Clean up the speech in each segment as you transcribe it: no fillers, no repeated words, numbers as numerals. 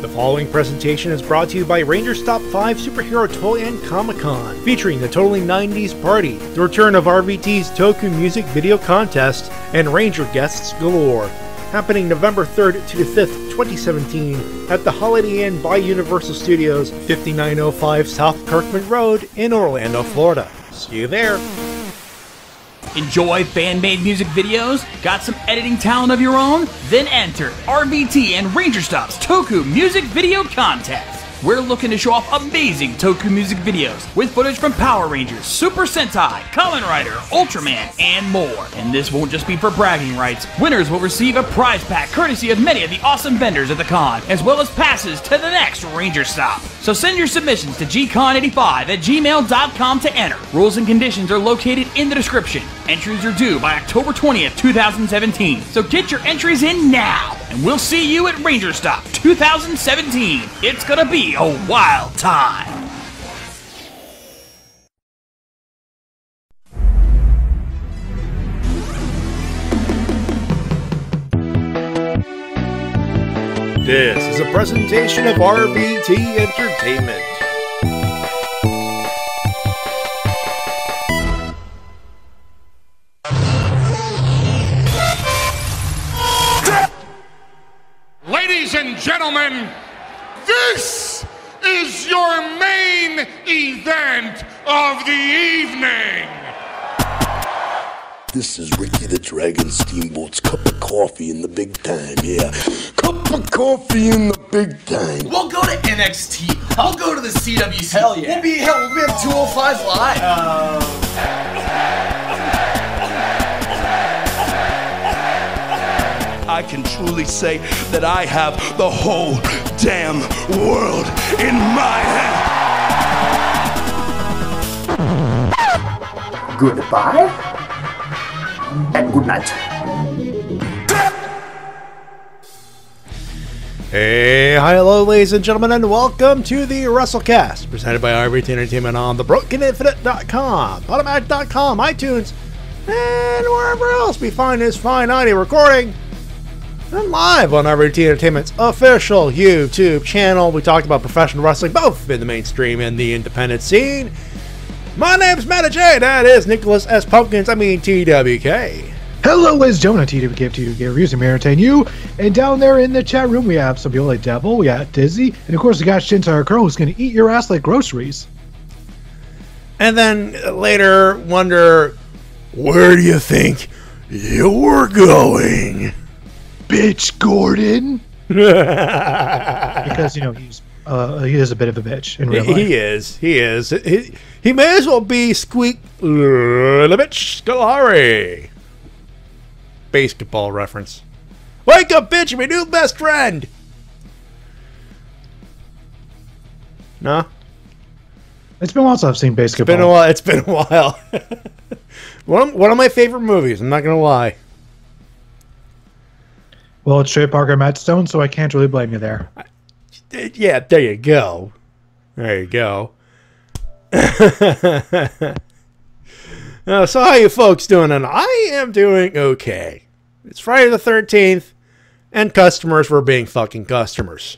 The following presentation is brought to you by Rangers Top 5 Superhero Toy and Comic-Con, featuring the Totally 90s Party, the return of RVT's Toku Music Video Contest, and Ranger guests galore. Happening November 3rd to the 5th, 2017, at the Holiday Inn by Universal Studios, 5905 South Kirkman Road in Orlando, Florida. See you there! Enjoy fan-made music videos? Got some editing talent of your own? Then enter RVT and Ranger Stop's Toku Music Video Contest. We're looking to show off amazing Toku music videos with footage from Power Rangers, Super Sentai, Kamen Rider, Ultraman, and more. And this won't just be for bragging rights. Winners will receive a prize pack courtesy of many of the awesome vendors at the con, as well as passes to the next Ranger Stop. So send your submissions to gcon85@gmail.com to enter. Rules and conditions are located in the description. Entries are due by October 20th, 2017. So get your entries in now, and we'll see you at Ranger Stop 2017. It's gonna be a wild time. This is a presentation of RVT Entertainment. Ladies and gentlemen, this is your main event of the evening. This is Ricky the Dragon Steamboat's cup of coffee in the big time, yeah. Cup of coffee in the big time. We'll go to NXT. I'll go to the CWC. Hell yeah. We'll be 205 live. I can truly say that I have the whole damn world in my hand. Goodbye and good night. Hey, hi, hello, ladies and gentlemen, and welcome to the Wrestle-Cast, presented by RVT Entertainment on thebrokeninfinite.com, Podomatic.com, iTunes, and wherever else we find this fine audio recording. And live on RVT Entertainment's official YouTube channel. We talked about professional wrestling, both in the mainstream and the independent scene. My name's Matty Jay, that is Nicholas S. Pumpkins, TWK. Hello, ladies and gentlemen, TWK of TWK Reviews, and we entertain you. And down there in the chat room, we have some people like Devil, we got Dizzy, and of course, we got Shintar Curl, who's going to eat your ass like groceries. And then later, wonder, where do you think you're going? Bitch, Gordon. Because, you know, he is a bit of a bitch in real life. He is. He may as well be Squeak the bitch Scolari. Basketball reference. Wake up, bitch, you're my new best friend. No? It's been a while since I've seen basketball. It's been a while. One of my favorite movies, I'm not going to lie. Well, it's Trey Parker and Matt Stone, so I can't really blame you there. Yeah, there you go. There you go. So how you folks doing? And I am doing okay. It's Friday the 13th, and customers were being fucking customers.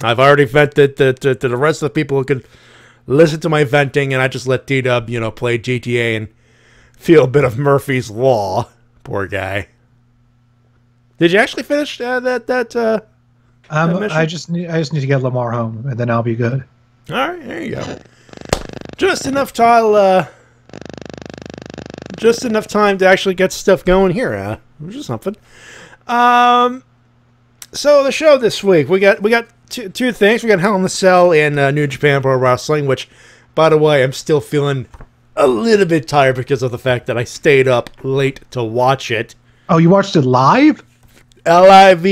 I've already vented to the rest of the people who could listen to my venting, and I just let D-Dub, play GTA and feel a bit of Murphy's Law. Poor guy. Did you actually finish that I just need to get Lamar home, and then I'll be good. All right, there you go. Just enough time. Just enough time to actually get stuff going here, which is something. So the show this week, we got two things. We got Hell in the Cell and New Japan Pro Wrestling, which, by the way, I'm still feeling a little bit tired because of the fact that I stayed up late to watch it. Oh, you watched it live? Live.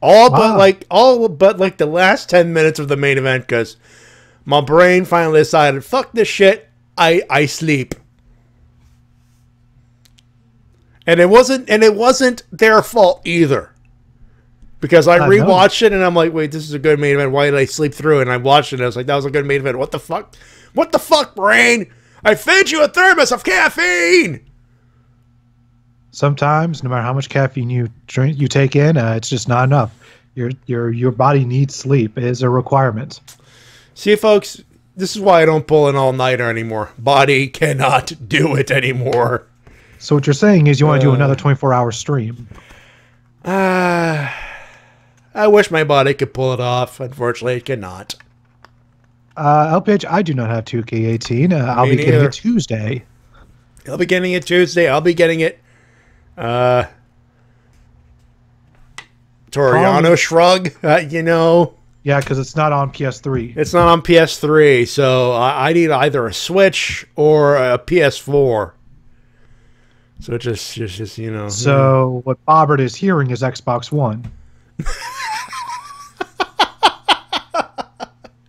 All Wow. but like the last 10 minutes of the main event, because my brain finally decided, fuck this shit, I sleep. And it wasn't their fault either. Because I rewatched it and I'm like, wait, this is a good main event. Why did I sleep through it? And I watched it and I was like, that was a good main event. What the fuck? What the fuck, brain? I fed you a thermos of caffeine. Sometimes, no matter how much caffeine you take in, it's just not enough. Your body needs sleep. It is a requirement. See, folks, this is why I don't pull an all-nighter anymore. Body cannot do it anymore. So what you're saying is you want to do another 24-hour stream. I wish my body could pull it off. Unfortunately, it cannot. LPH, I do not have 2K18. I'll be getting it Tuesday. I'll be getting it Tuesday. I'll be getting it. Toriano Shrug, you know. Yeah, because it's not on PS3. It's not on PS3, so I need either a Switch or a PS4. So it's just you know. So what Bobbert is hearing is Xbox One.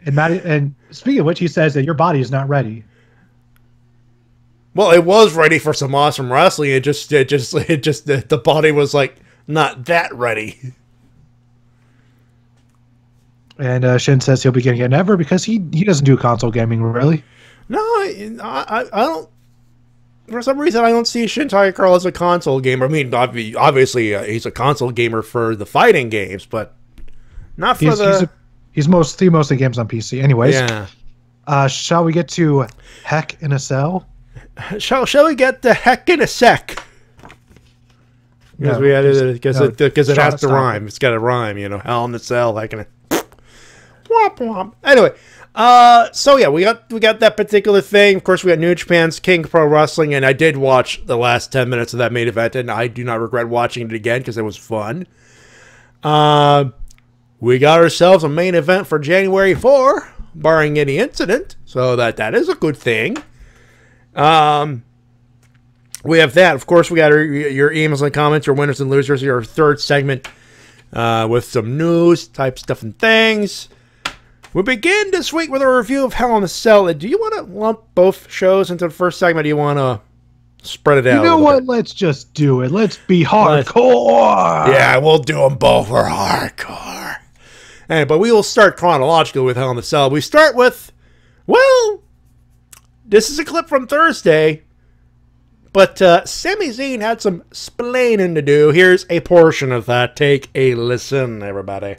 And speaking of which, he says that your body is not ready. Well, it was ready for some awesome wrestling. It just the body was like not that ready. And Shin says he'll be getting it never because he doesn't do console gaming really. No, I don't. For some reason, I don't see Shin Taikaro as a console gamer. I mean, obviously, he's a console gamer for the fighting games, but not for He's mostly games on PC. Anyways, yeah. Shall we get to Heck in a Cell? Shall we get the heck in a sec? Because it has to rhyme. It's got to rhyme, you know. Hell in a cell, heck in a. Womp womp. Anyway, so yeah, we got that particular thing. Of course, we got New Japan's King Pro Wrestling, and I did watch the last 10 minutes of that main event, and I do not regret watching it again because it was fun. We got ourselves a main event for January 4, barring any incident, so that is a good thing. We have that. Of course, we got your emails and comments, your winners and losers, your third segment with some news type stuff and things. We begin this week with a review of Hell in a Cell. Do you want to lump both shows into the first segment? Or do you want to spread it out? You know what? Let's just do it. Let's be hardcore. Yeah, we'll do them both. We're hardcore. Anyway, but we will start chronologically with Hell in a Cell. We start with, well, this is a clip from Thursday, but Sami Zayn had some splaining to do. Here's a portion of that. Take a listen, everybody.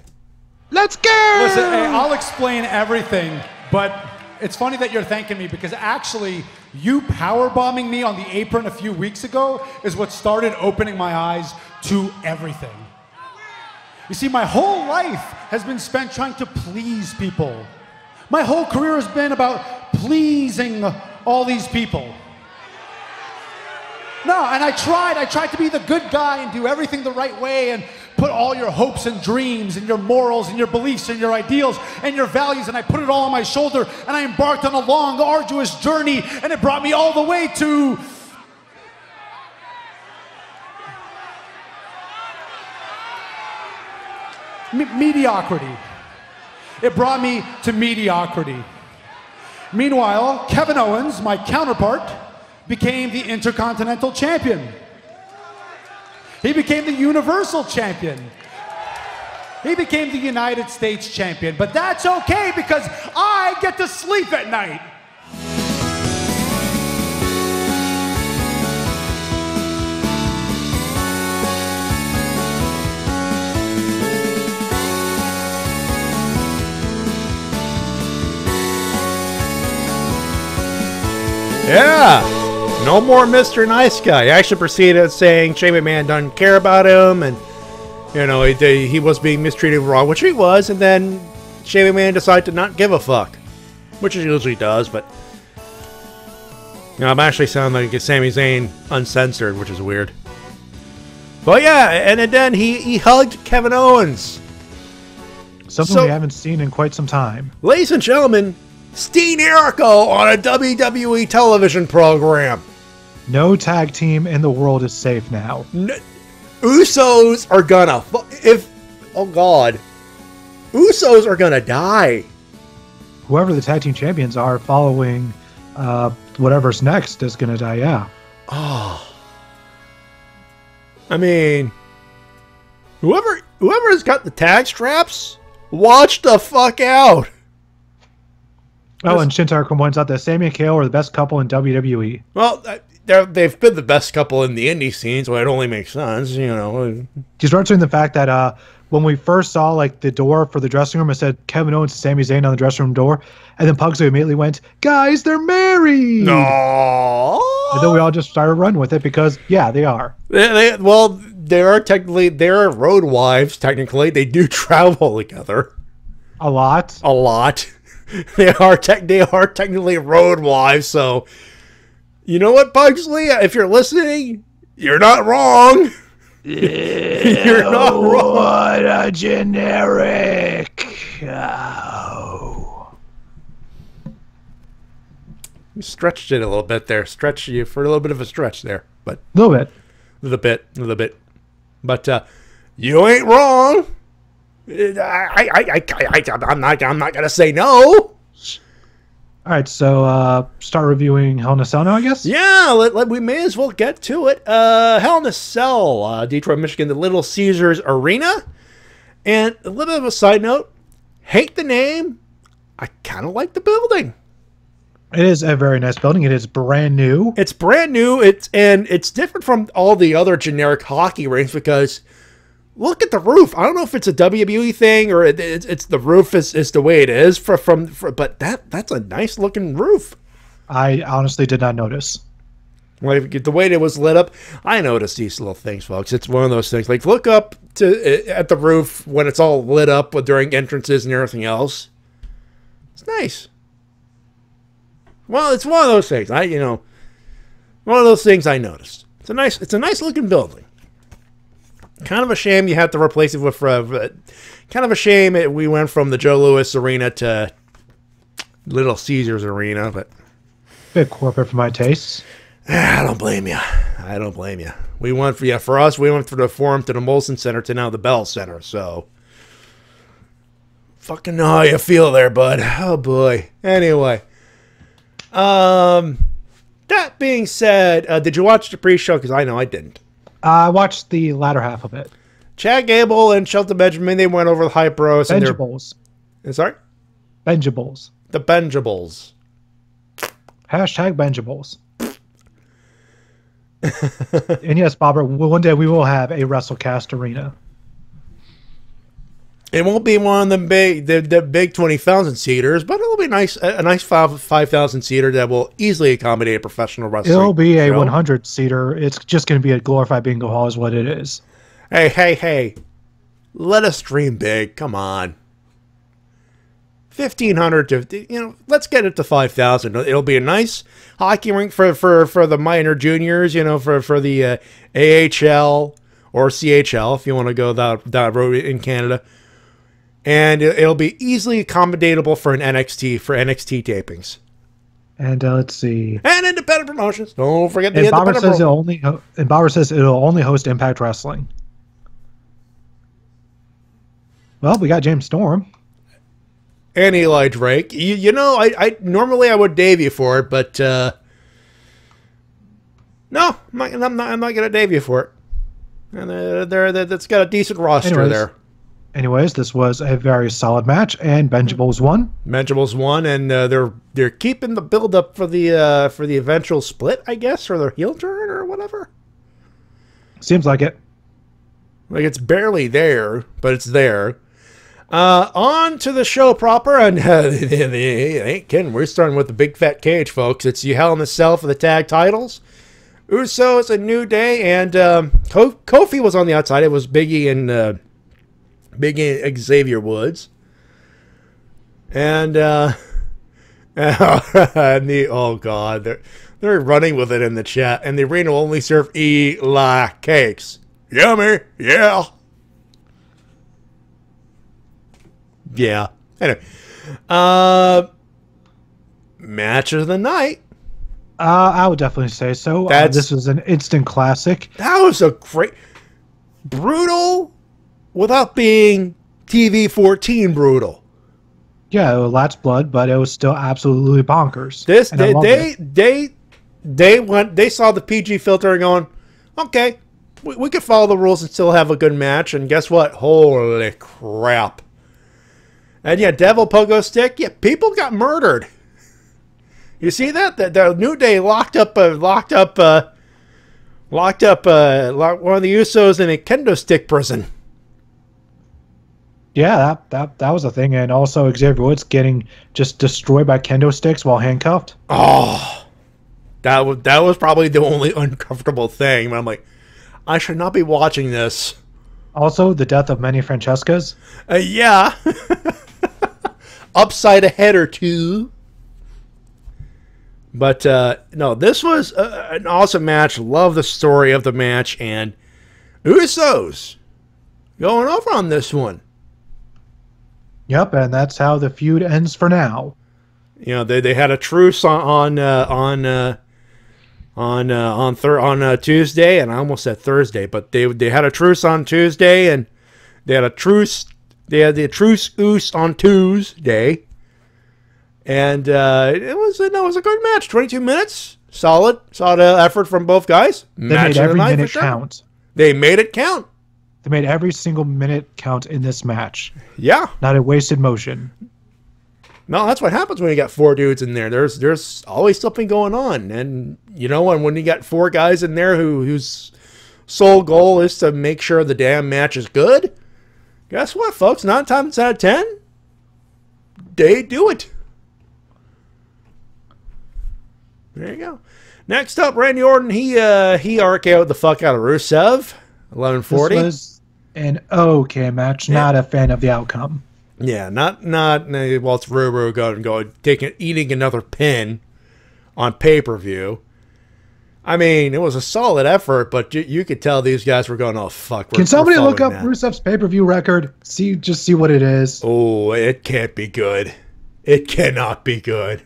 Let's go! Listen, hey, I'll explain everything, but it's funny that you're thanking me because actually you powerbombing me on the apron a few weeks ago is what started opening my eyes to everything. You see, my whole life has been spent trying to please people. My whole career has been about pleasing all these people. No, and I tried to be the good guy and do everything the right way and put all your hopes and dreams and your morals and your beliefs and your ideals and your values, and I put it all on my shoulder, and I embarked on a long, arduous journey, and it brought me all the way to mediocrity. It brought me to mediocrity. Meanwhile, Kevin Owens, my counterpart, became the Intercontinental Champion. He became the Universal Champion. He became the United States Champion. But that's okay because I get to sleep at night. Yeah, no more Mr. Nice Guy. He actually proceeded saying Shane McMahon doesn't care about him, and you know he was being mistreated wrong, which he was, and then Shane McMahon decided to not give a fuck, which he usually does. But you know, I'm actually sounding like Sami Zayn uncensored, which is weird. But yeah, and then he hugged Kevin Owens, something we haven't seen in quite some time. Ladies and gentlemen, Steen Jericho on a WWE television program. No tag team in the world is safe now. Usos are gonna oh god, Usos are gonna die. Whoever the tag team champions are following whatever's next is gonna die. Yeah. Oh, I mean, whoever's got the tag straps, watch the fuck out. Oh, and Shintaro points out that Sami and KO are the best couple in WWE. Well, they've been the best couple in the indie scene, so it only makes sense, you know. Considering the fact that when we first saw like the door for the dressing room, it said Kevin Owens and Sami Zayn on the dressing room door, and then Pugsley immediately went, "Guys, they're married." No. And then we all just started running with it because yeah, they are. They're road wives. Technically, they do travel together A lot. a lot. They are technically road wives. So, you know what, Pugsley? If you're listening, you're not wrong. You're not wrong. What a generic. Oh. You stretched it a little bit there. Stretch you for a little bit of a stretch there, but A little bit. a little bit. But you ain't wrong. I'm not gonna say no. All right, so start reviewing Hell in a Cell now, I guess. Yeah, we may as well get to it. Hell in a Cell, Detroit, Michigan, the Little Caesars Arena. And a little bit of a side note, hate the name. I kind of like the building. It is a very nice building. It is brand new. It's brand new. It's different from all the other generic hockey rinks because look at the roof. I don't know if it's a WWE thing or it's the roof is the way it is but that's a nice looking roof. I honestly did not notice. Like the way it was lit up, I noticed these little things, folks. It's one of those things. Like look up at the roof when it's all lit up during entrances and everything else. It's nice. Well, it's one of those things. One of those things I noticed. It's a nice looking building. Kind of a shame you had to replace it with. Kind of a shame we went from the Joe Louis Arena to Little Caesars Arena, but Bit corporate for my tastes. I don't blame you. We went for us. We went from the Forum to the Molson Center to now the Bell Center. So fucking know how you feel there, bud. Oh boy. Anyway, that being said, did you watch the pre-show? Because I know I didn't. I watched the latter half of it. Chad Gable and Shelton Benjamin, they went over the Hype Bros. Benjables. Sorry? Benjables. The Benjables. Hashtag Benjables. And yes, Bobber, one day we will have a Wrestle-Cast arena. It won't be one of the big 20,000 seaters, but it'll be a nice 5,000 seater that will easily accommodate a professional wrestling. It'll be a show. 100 seater. It's just going to be a glorified bingo hall, is what it is. Hey! Let us dream big. Come on. 1,500 to let's get it to 5,000. It'll be a nice hockey rink for the minor juniors. For the AHL or CHL if you want to go that road in Canada. And it'll be easily accommodatable for NXT tapings. And let's see. And independent promotions. Don't forget the and independent promotions. And Bauer says it'll only host Impact Wrestling. Well, we got James Storm. And Eli Drake. I normally I would dave you for it, but no, I'm not going to dave you for it. And that's got a decent roster there. Anyways, this was a very solid match, and Benjables won. Benjables won, and they're keeping the build up for the eventual split, I guess, or their heel turn or whatever. Seems like it. Like it's barely there, but it's there. On to the show proper, and ain't kidding. We're starting with the big fat cage, folks. It's you Hell in a Cell for the tag titles. Usos, A New Day, and Kofi was on the outside. It was Biggie and Xavier Woods. And oh god, they're running with it in the chat, and the arena will only serve Eli cakes. Yummy, yeah. Yeah. Anyway, match of the night. I would definitely say so. This was an instant classic. That was a great, brutal, without being TV 14 brutal. Yeah, lots of blood, but it was still absolutely bonkers. They saw the PG filter and going, okay, we could follow the rules and still have a good match. And guess what? Holy crap! And yeah, Devil Pogo Stick. Yeah, people got murdered. You see that? The New Day locked one of the Usos in a kendo stick prison. Yeah, that was a thing. And also Xavier Woods getting just destroyed by kendo sticks while handcuffed. Oh, that was probably the only uncomfortable thing. But I'm like, I should not be watching this. Also, the death of many Francescas. Yeah. Upside a head or two. But, no, this was an awesome match. Love the story of the match. And Usos going over on this one. Yep, and that's how the feud ends for now. You know, they had a truce on Tuesday, and I almost said Thursday, but they had a truce on Tuesday, and they had the truce oos on Tuesday, and it was a good match. 22 minutes, solid effort from both guys. They made every minute count. They made it count. They made every single minute count in this match. Yeah, not a wasted motion. No, that's what happens when you got four dudes in there. There's always something going on, and you know, when you got four guys in there whose sole goal is to make sure the damn match is good, guess what, folks? 9 times out of 10, they do it. There you go. Next up, Randy Orton. He RKO'd the fuck out of Rusev. 11:40. This was an okay match. Yeah. Not a fan of the outcome. Yeah, not well, it's Ruru eating another pin on pay-per-view. I mean, it was a solid effort, but you could tell these guys were going, oh, fuck. Can somebody look up Rusev's pay-per-view record? Just see what it is. Oh, it can't be good. It cannot be good.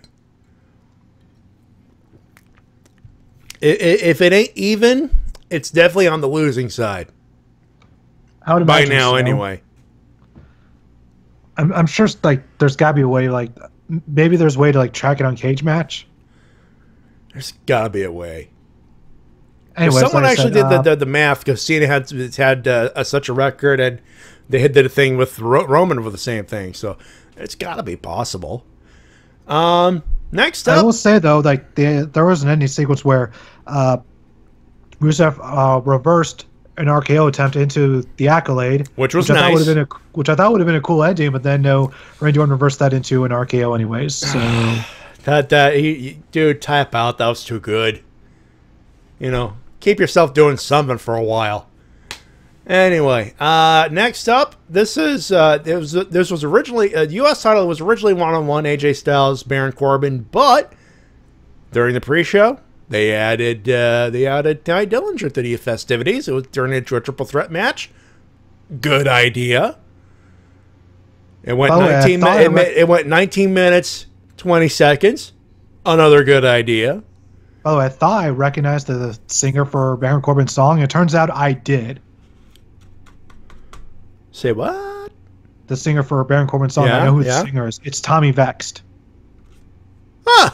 If it ain't even, it's definitely on the losing side. I would by imagine now, so. anyway. I'm sure there's got to be a way, maybe there's a way to track it on Cage Match. There's got to be a way. Anyway, someone actually did the math because Cena had such a record, and they did a thing with Roman with the same thing. So it's got to be possible. Next up, I will say though, there was an ending sequence where Rusev reversed an RKO attempt into the Accolade, which was nice. Which I thought would have been a cool ending, but then no, Randy Orton reversed that into an RKO anyways. So dude, tap out. That was too good. You know, keep yourself doing something for a while. Anyway, next up, this was originally a U.S. title. Was originally one-on-one AJ Styles, Baron Corbin, but during the pre-show, they added Ty Dillinger to the festivities. It was turned into a triple threat match. Good idea. It went 19 minutes, 20 seconds. Another good idea. By the way, I thought I recognized the singer for Baron Corbin's song. It turns out I did. Say what? The singer for Baron Corbin's song. Yeah, I know who the singer is. It's Tommy Vexed. Huh.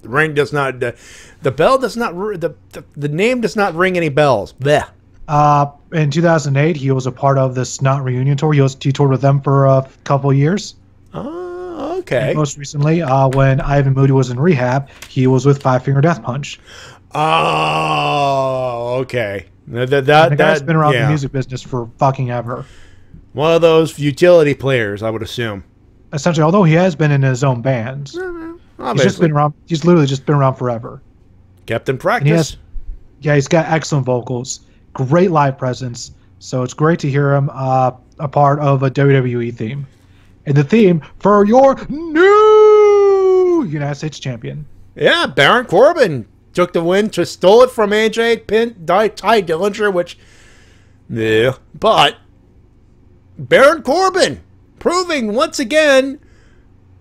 The ring does not. The bell does not. The name does not ring any bells. Blech. In 2008, he was a part of the Snot reunion tour. He toured with them for a couple years. Oh, okay. And most recently, when Ivan Moody was in rehab, he was with Five Finger Death Punch. Oh, okay. The guy's been around the music business for fucking ever. One of those utility players, I would assume. Essentially, although he has been in his own bands, he's just been around. He's literally just been around forever. Kept in practice. He's got excellent vocals, great live presence. So it's great to hear him a part of a WWE theme, and the theme for your new United States champion. Yeah, Baron Corbin took the win, stole it from AJ, pinned Ty Dillinger, which, yeah, but Baron Corbin proving once again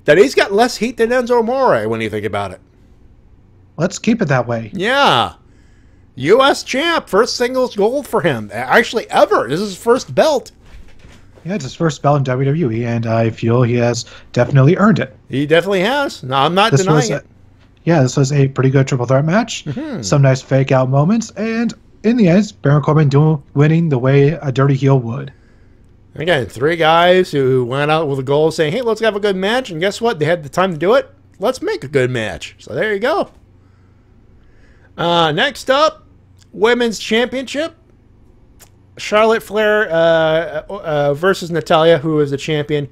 that he's got less heat than Enzo Amore when you think about it. Let's keep it that way. Yeah. U.S. champ, first singles gold for him. Actually, ever. This is his first belt. Yeah, it's his first belt in WWE, and I feel he has definitely earned it. He definitely has. No, I'm not denying it. Yeah, this was a pretty good triple threat match. Mm-hmm. Some nice fake out moments, and in the end, Baron Corbin winning the way a dirty heel would. Again, 3 guys who went out with a goal saying, hey, let's have a good match. And guess what? They had the time to do it. Let's make a good match. So there you go. Next up, Women's Championship. Charlotte Flair versus Natalya, who was the champion.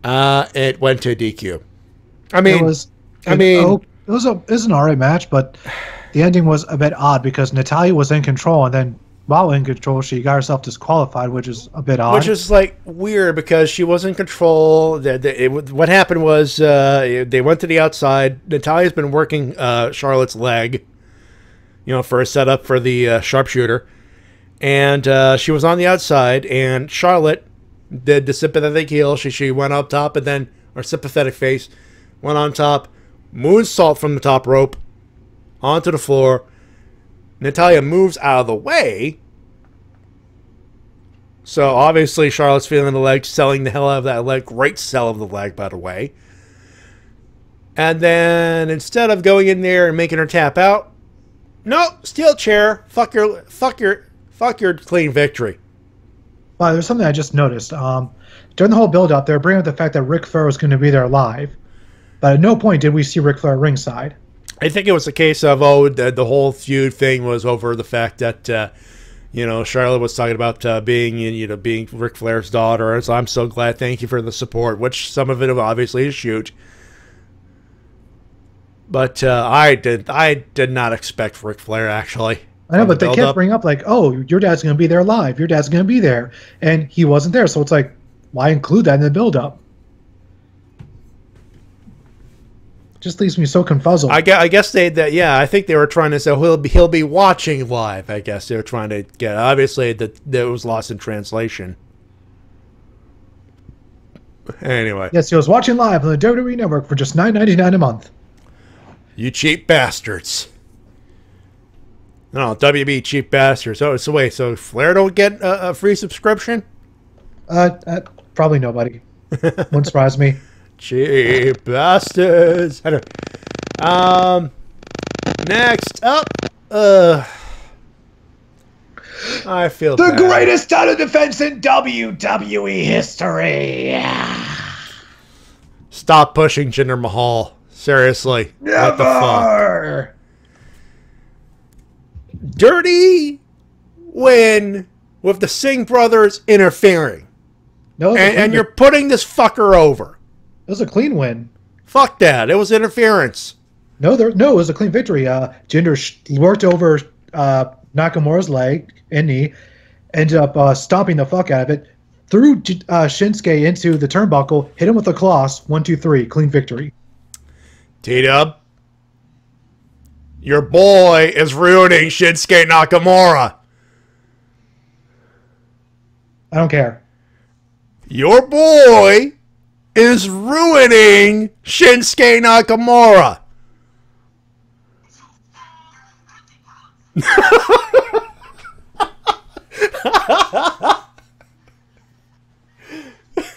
It went to DQ. It was an alright match, but the ending was a bit odd because Natalya was in control, and then while in control, she got herself disqualified, which is a bit odd. Which is like weird because she was in control. What happened was they went to the outside. Natalya's been working Charlotte's leg, for a setup for the sharpshooter. And she was on the outside, and Charlotte did the sympathetic heel. She went up top, and then, or sympathetic face, went on top, moonsault from the top rope onto the floor. Natalya moves out of the way. So obviously Charlotte's feeling the leg, selling the hell out of that leg. Great sell of the leg, by the way. And then instead of going in there and making her tap out, no, steel chair. Fuck your clean victory. Well, there's something I just noticed. During the whole build-up, they were bringing up the fact that Ric Flair was going to be there live. But at no point did we see Ric Flair ringside. I think it was a case of, the whole feud thing was over the fact that, Charlotte was talking about being Ric Flair's daughter. So I'm so glad. Thank you for the support, which some of it obviously is shoot. But I did not expect Ric Flair, actually. I know, but they kept bringing up, like, oh, your dad's going to be there live. Your dad's going to be there. And he wasn't there. So it's like, why include that in the build-up? Just leaves me so confuzzled. I guess I think they were trying to say he'll be watching live. I guess they were trying to get. Obviously, that was lost in translation. Anyway, yes, he was watching live on the WWE Network for just $9.99 a month. You cheap bastards! No, WB cheap bastards. So wait, so Flair don't get a free subscription? Probably nobody. Wouldn't surprise me. Cheap bastards. Next up, I feel the bad. greatest title defense in WWE history. Stop pushing Jinder Mahal. Seriously. Never. What the fuck? Dirty win with the Singh brothers interfering. No, and you're putting this fucker over. It was a clean win. Fuck that. It was interference. No, it was a clean victory. Jinder worked over Nakamura's leg and knee, ended up stomping the fuck out of it, threw Shinsuke into the turnbuckle, hit him with a cross. 1, 2, 3. Clean victory. T-Dub, your boy is ruining Shinsuke Nakamura. I don't care. Your boy is ruining Shinsuke Nakamura.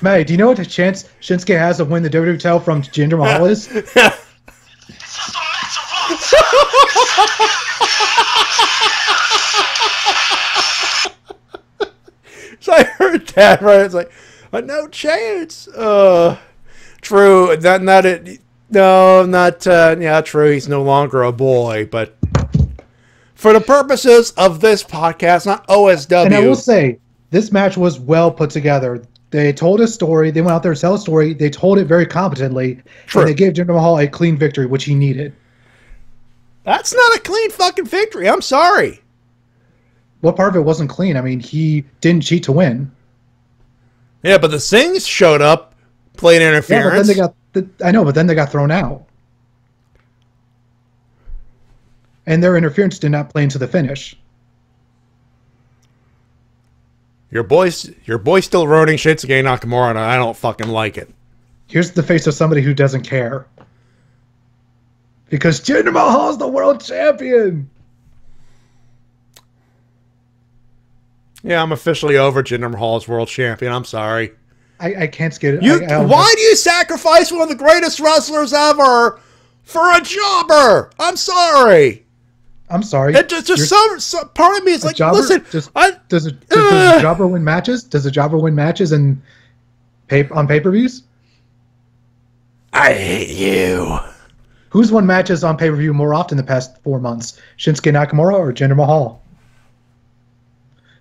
May, do you know what the chance Shinsuke has of winning the WWE title from Jinder Mahal is? So I heard that, right? It's like, no chance. True. True. He's no longer a boy, but for the purposes of this podcast, not OSW. And I will say, this match was well put together. They told a story. They went out there to tell a story. They told it very competently. True. And they gave Jinder Mahal a clean victory, which he needed. That's not a clean fucking victory. I'm sorry. What part of it wasn't clean? I mean, he didn't cheat to win. Yeah, but the Singhs showed up, played interference. Yeah, but then they got thrown out. And their interference did not play into the finish. Your boy's still ruining Shinsuke Nakamura, and I don't fucking like it. Here's the face of somebody who doesn't care. Because Jinder Mahal is the world champion. Yeah, I'm officially over Jinder Mahal as world champion. I'm sorry. I can't get it. Why do you sacrifice one of the greatest wrestlers ever for a jobber? I'm sorry. I'm sorry. It just some part of me is like, jobber, listen, does a jobber win matches? Does a jobber win matches on pay-per-views? I hate you. Who's won matches on pay-per-view more often the past 4 months? Shinsuke Nakamura or Jinder Mahal?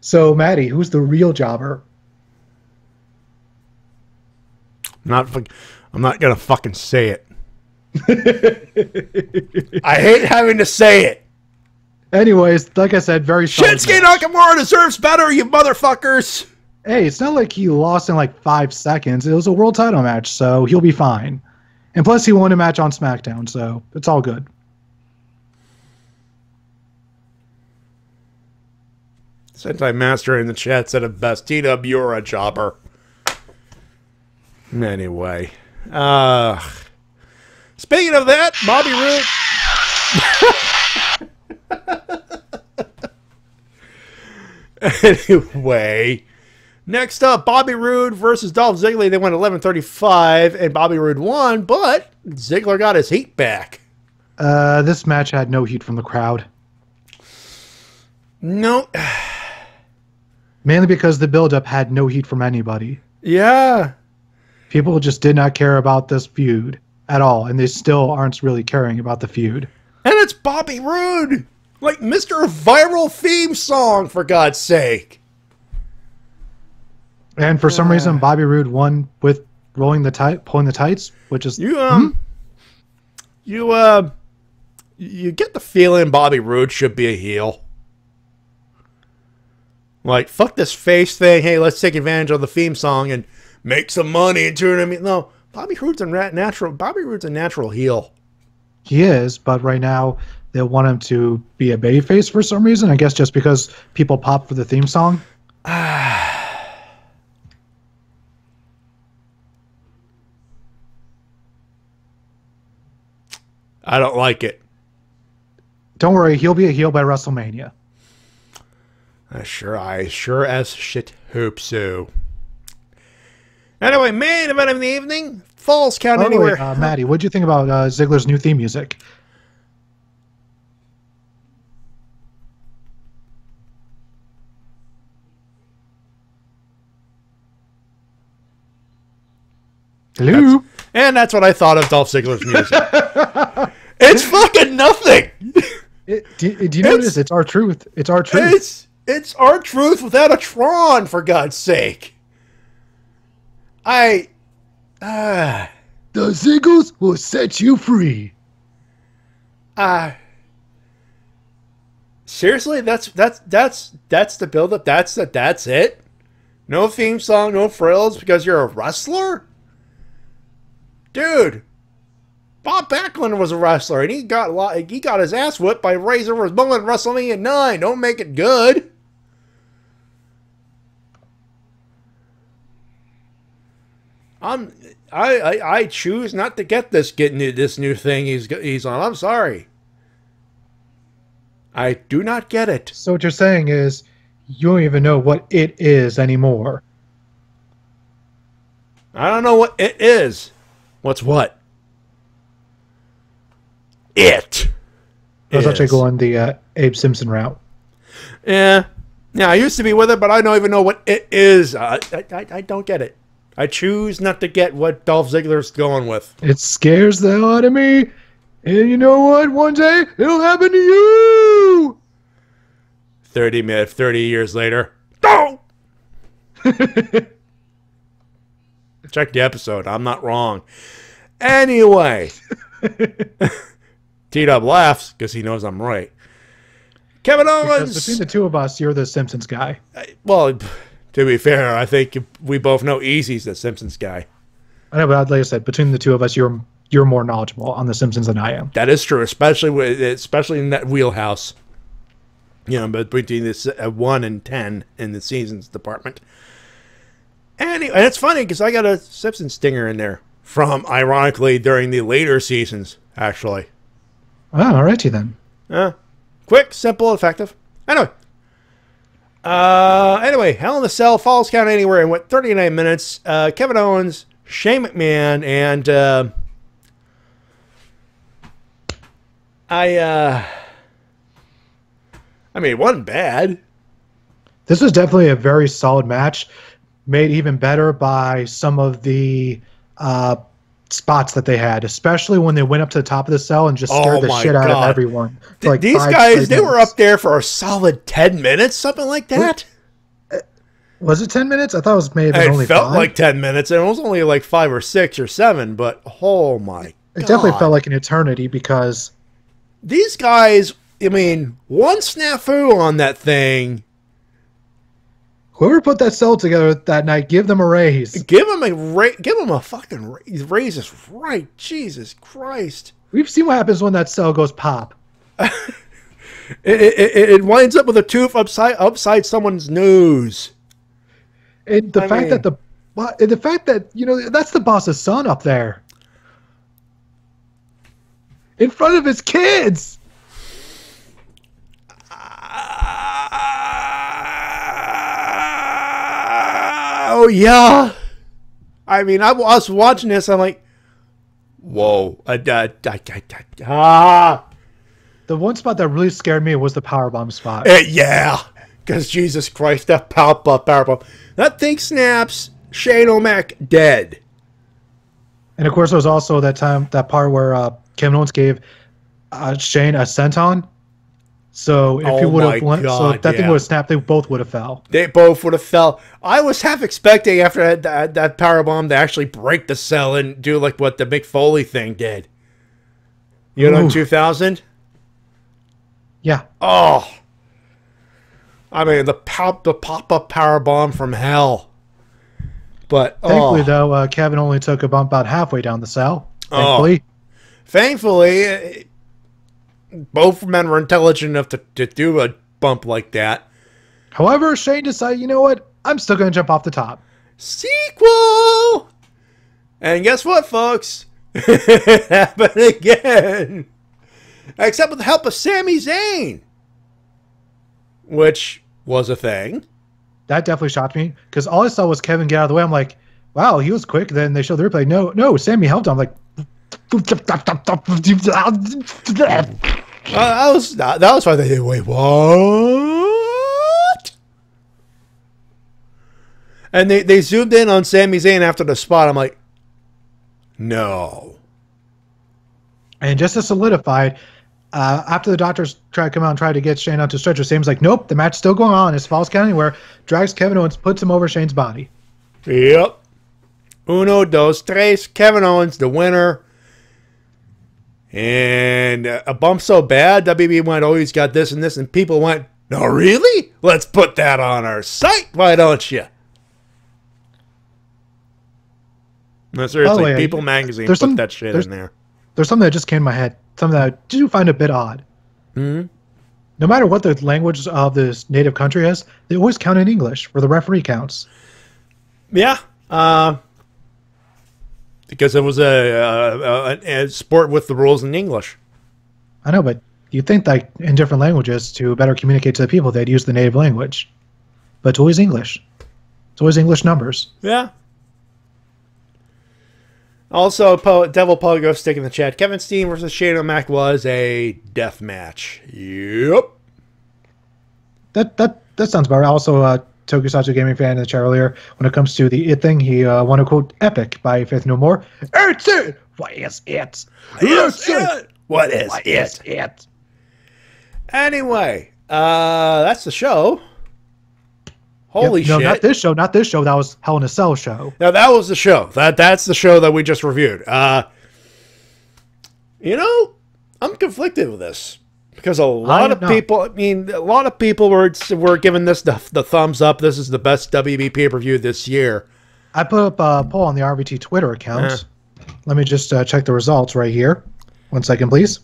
So, Matty, who's the real jobber? I'm not gonna fucking say it. I hate having to say it. Anyways, like I said, very solid Shinsuke match. Nakamura deserves better, you motherfuckers. Hey, it's not like he lost in like 5 seconds. It was a world title match, so he'll be fine. And plus, he won a match on SmackDown, so it's all good. Sentai Master in the chat said it best. T-Dub, you're a jobber. Anyway. Speaking of that, Bobby Roode. Anyway. Next up, Bobby Roode versus Dolph Ziggler. They went 11:35, and Bobby Roode won, but Ziggler got his heat back. This match had no heat from the crowd. No. Mainly because the build-up had no heat from anybody. Yeah. People just did not care about this feud at all, and they still aren't really caring about the feud. And it's Bobby Roode! Like Mr. Viral theme song, for God's sake. And for some reason, Bobby Roode won with pulling the tights, which is you get the feeling Bobby Roode should be a heel. Like, fuck this face thing. Hey, let's take advantage of the theme song and make some money and turn him. No, Bobby Roode's a natural heel. He is, but right now they want him to be a babyface for some reason. I guess just because people pop for the theme song. I don't like it. Don't worry, he'll be a heel by WrestleMania. I sure as shit hope so. Anyway, main event of the evening, Falls Count Anywhere. Matty, what'd you think about Ziggler's new theme music? Hello? That's what I thought of Dolph Ziggler's music. It's fucking nothing. Do you notice it's our truth? It's our truth. It's our truth without a Tron, for God's sake. The Ziggles will set you free. Seriously, that's the build-up. That's it. No theme song, no frills because you're a wrestler, dude. Bob Backlund was a wrestler, and he got his ass whipped by Razor Ramon at WrestleMania 9. Don't make it good. I choose not to get this new thing he's on. I'm sorry. I do not get it. So what you're saying is you don't even know what it is anymore. I don't know what it is. What's what? It. I was actually going the Abe Simpson route. Yeah, I used to be with it, but I don't even know what it is. I don't get it. I choose not to get what Dolph Ziggler's going with. It scares the hell out of me. And you know what? One day, it'll happen to you! 30 years later. Oh! Check the episode. I'm not wrong. Anyway. T-Dub laughs because he knows I'm right. Kevin Owens. Because between the two of us, you're the Simpsons guy. Well, to be fair, I think we both know Easy's the Simpsons guy. I know, but like I said, between the two of us, you're more knowledgeable on the Simpsons than I am. That is true, especially in that wheelhouse. You know, but between this 1 and 10 in the seasons department. And it's funny because I got a Simpsons stinger in there from, ironically, during the later seasons, actually. Oh, alrighty then. Quick, simple, effective. Anyway, Hell in a Cell, Falls Count Anywhere, and went 39 minutes. Kevin Owens, Shane McMahon, and I mean, it wasn't bad. This was definitely a very solid match, made even better by some of the spots that they had, especially when they went up to the top of the cell and just scared the shit out of everyone. Like these guys, they were up there for a solid 10 minutes, something like that. Was it 10 minutes? I thought it was maybe only 5. It felt like 10 minutes, and it was only like 5 or 6 or 7, but oh my God. It definitely felt like an eternity because these guys, I mean, one snafu on that thing. Whoever put that cell together that night, give them a raise. Give them a fucking raise. Raise is right. Jesus Christ. We've seen what happens when that cell goes pop. It winds up with a tooth upside someone's nose. And the fact that that's the boss's son up there. In front of his kids. Oh, yeah. I mean, I was watching this. I'm like, whoa. The one spot that really scared me was the powerbomb spot. Yeah. Because Jesus Christ, that powerbomb. That thing snaps. Shane O'Mac dead. And, of course, there was also that part where Kevin Owens gave Shane a senton. So if he would have, so if that thing would have snapped, they both would have fell. They both would have fell. I was half expecting after that powerbomb to actually break the cell and do like what the Mick Foley thing did. You know, in 2000. Yeah. Oh. I mean, the pop-up powerbomb from hell. But thankfully, though, Kevin only took a bump about halfway down the cell. Thankfully, both men were intelligent enough to do a bump like that. However, Shane decided, you know what? I'm still going to jump off the top. Sequel! And guess what, folks? It happened again. Except with the help of Sami Zayn. Which was a thing. That definitely shocked me. Because all I saw was Kevin get out of the way. I'm like, wow, he was quick. Then they showed the replay. No, Sami helped him. I'm like... that was why they did. Wait, what? And they zoomed in on Sami Zayn after the spot. I'm like, no. And just to solidify, after the doctors tried to come out and try to get Shane out to stretcher, Sami's like, nope, the match's still going on. His falls count anywhere. Drags Kevin Owens, puts him over Shane's body. Yep. Uno, dos, tres. Kevin Owens, the winner. And a bump so bad, WB went, oh, he's got this and this. And people went, no, really? Let's put that on our site. Why don't you? No, seriously, People Magazine put that shit in there. There's something that just came to my head. Something that I do find a bit odd. Mm-hmm. No matter what the language of this native country is, they always count in English for the referee counts. Yeah. Because it was a sport with the rules in English. I know, but you'd think that in different languages, to better communicate to the people, they'd use the native language. But it's always English. It's always English numbers. Yeah. Also, Devil Pogo stick in the chat. Kevin Steen versus Shane O'Mac was a death match. Yep. That sounds about right. Also, Tokusatsu Gaming fan in the chat earlier, when it comes to the It thing, he wanted to quote Epic by Faith No More. It's it! What is it? It's it! What is it? Anyway, that's the show. Holy shit. No, not this show. Not this show. That was Hell in a Cell show. No, that was the show. That's the show that we just reviewed. I'm conflicted with this. Because a lot of people were giving this the thumbs up. This is the best WB pay-per-view this year. I put up a poll on the RVT Twitter account. Let me just check the results right here. 1 second, please.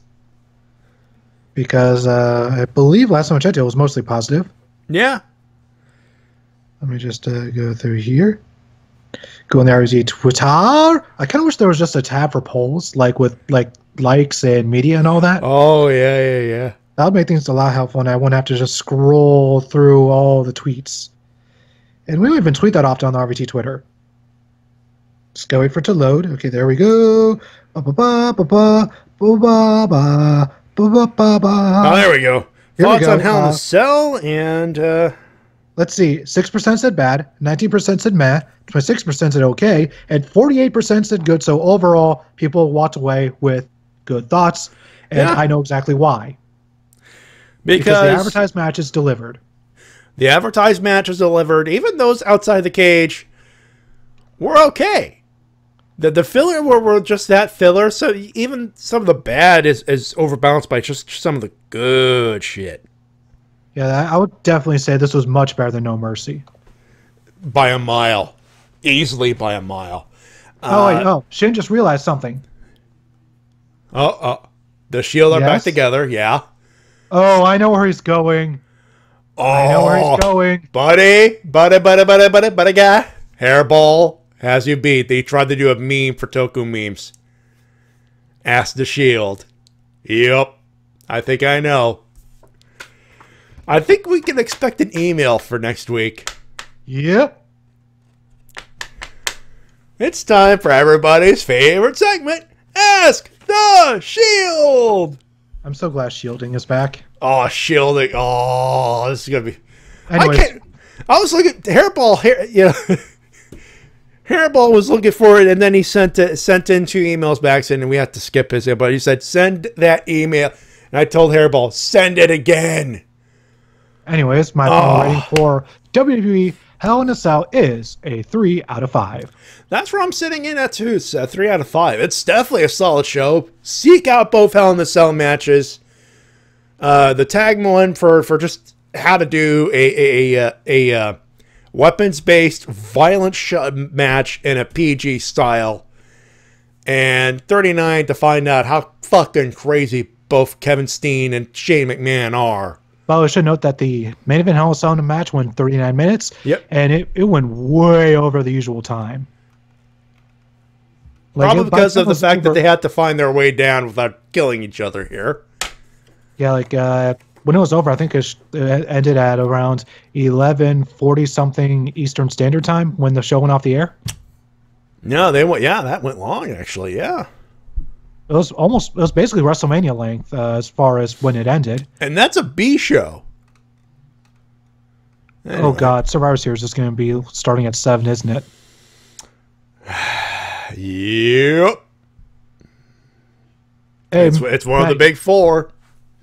Because I believe last time I checked it was mostly positive. Yeah. Let me just go through here. Go in the RVT Twitter. I kind of wish there was just a tab for polls, like with likes and media and all that. Oh, yeah. That would make things a lot helpful, and I wouldn't have to just scroll through all the tweets. And we don't even tweet that often on the RVT Twitter. Just gotta wait for it to load. Okay, there we go. Oh, there we go. Here we Thoughts go. on Hell in a Cell and Let's see. 6% said bad, 19% said meh, 26% said okay, and 48% said good. So overall, people walked away with good thoughts, and Yeah. I know exactly why. because the advertised match is delivered. the advertised match is delivered. Even those outside the cage were okay. The filler were just that filler. So even some of the bad is overbalanced by just some of the good shit. Yeah, I would definitely say this was much better than No Mercy. By a mile. Easily by a mile. Shin just realized something. The Shield are back Yes? together, yeah. Oh, I know where he's going. I know where he's going. Buddy guy. Hairball has you beat. They tried to do a meme for Toku memes. Ask the Shield. Yep. I think I know. I think we can expect an email for next week. Yep. It's time for everybody's favorite segment. Ask the Shield. I'm so glad shielding is back. Oh, shielding. Oh, this is going to be... Anyways, I was looking... Hairball, Hairball was looking for it, and then he sent in 2 emails back saying we have to skip his... But he said, send that email. And I told Hairball, send it again. anyways, my final rating for WWE Hell in a Cell is a 3 out of 5. That's where I'm sitting in at, too. It's a 3 out of 5. It's definitely a solid show. Seek out both Hell in a Cell matches. The tag one for just how to do a weapons-based violent match in a PG style. And 39 to find out how fucking crazy both Kevin Steen and Shane McMahon are. Well, I should note that the main event Hell in a Cell match went 39 minutes. Yep. And it went way over the usual time. Probably because of the fact that they had to find their way down without killing each other here. Yeah, when it was over, I think it ended at around 11:40 something Eastern Standard Time when the show went off the air. No, they went. Yeah, that went long actually. Yeah, It was basically WrestleMania length as far as when it ended. and that's a B show. Anyway. Oh God, Survivor Series is going to be starting at 7, isn't it? Yep. Hey, It's one of the big 4.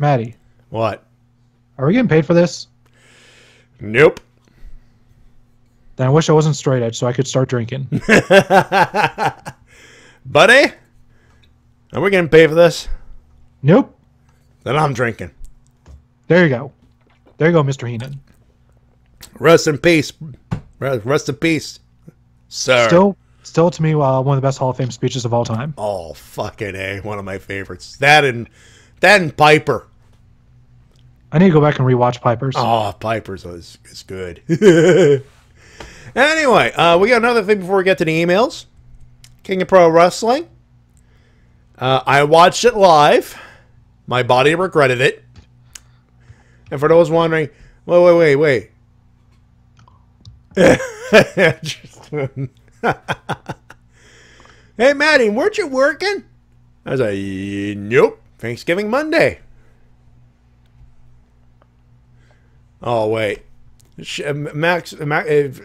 Matty, What? are we getting paid for this? Nope. Then I wish I wasn't straight edge so I could start drinking. Buddy? Are we getting paid for this? Nope. Then I'm drinking. There you go. There you go, Mr. Heenan. Rest in peace. Rest in peace, sir. Still to me, one of the best Hall of Fame speeches of all time. Oh, fucking A. One of my favorites. That and Piper. I need to go back and rewatch Piper's. Oh, Piper's is good. Anyway, we got another thing before we get to the emails. King of Pro Wrestling. I watched it live. My body regretted it. And for those wondering, wait. Hey, Matty, weren't you working? I was like, nope. Thanksgiving Monday. Oh, wait. Shin Tiger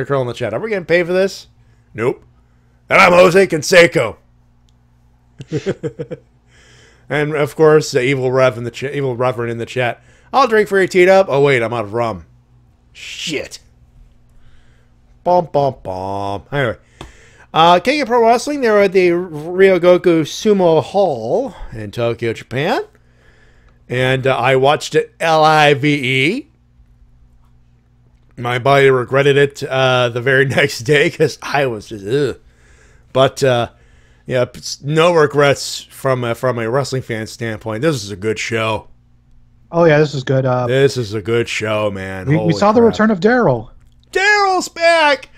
Curl in the chat. Are we getting paid for this? Nope. And I'm Jose Canseco. And of course, the evil Reverend in the chat. I'll drink for you, teed up. Oh wait, I'm out of rum. Shit. Bum. Anyway, King of Pro Wrestling. They're at the Ryogoku Sumo Hall in Tokyo, Japan. And I watched it live. My body regretted it the very next day because I was just, ugh. But, yeah, no regrets from a wrestling fan standpoint. This is a good show. Oh, yeah, this is good. This is a good show, man. We saw the return of Daryl. Daryl's back!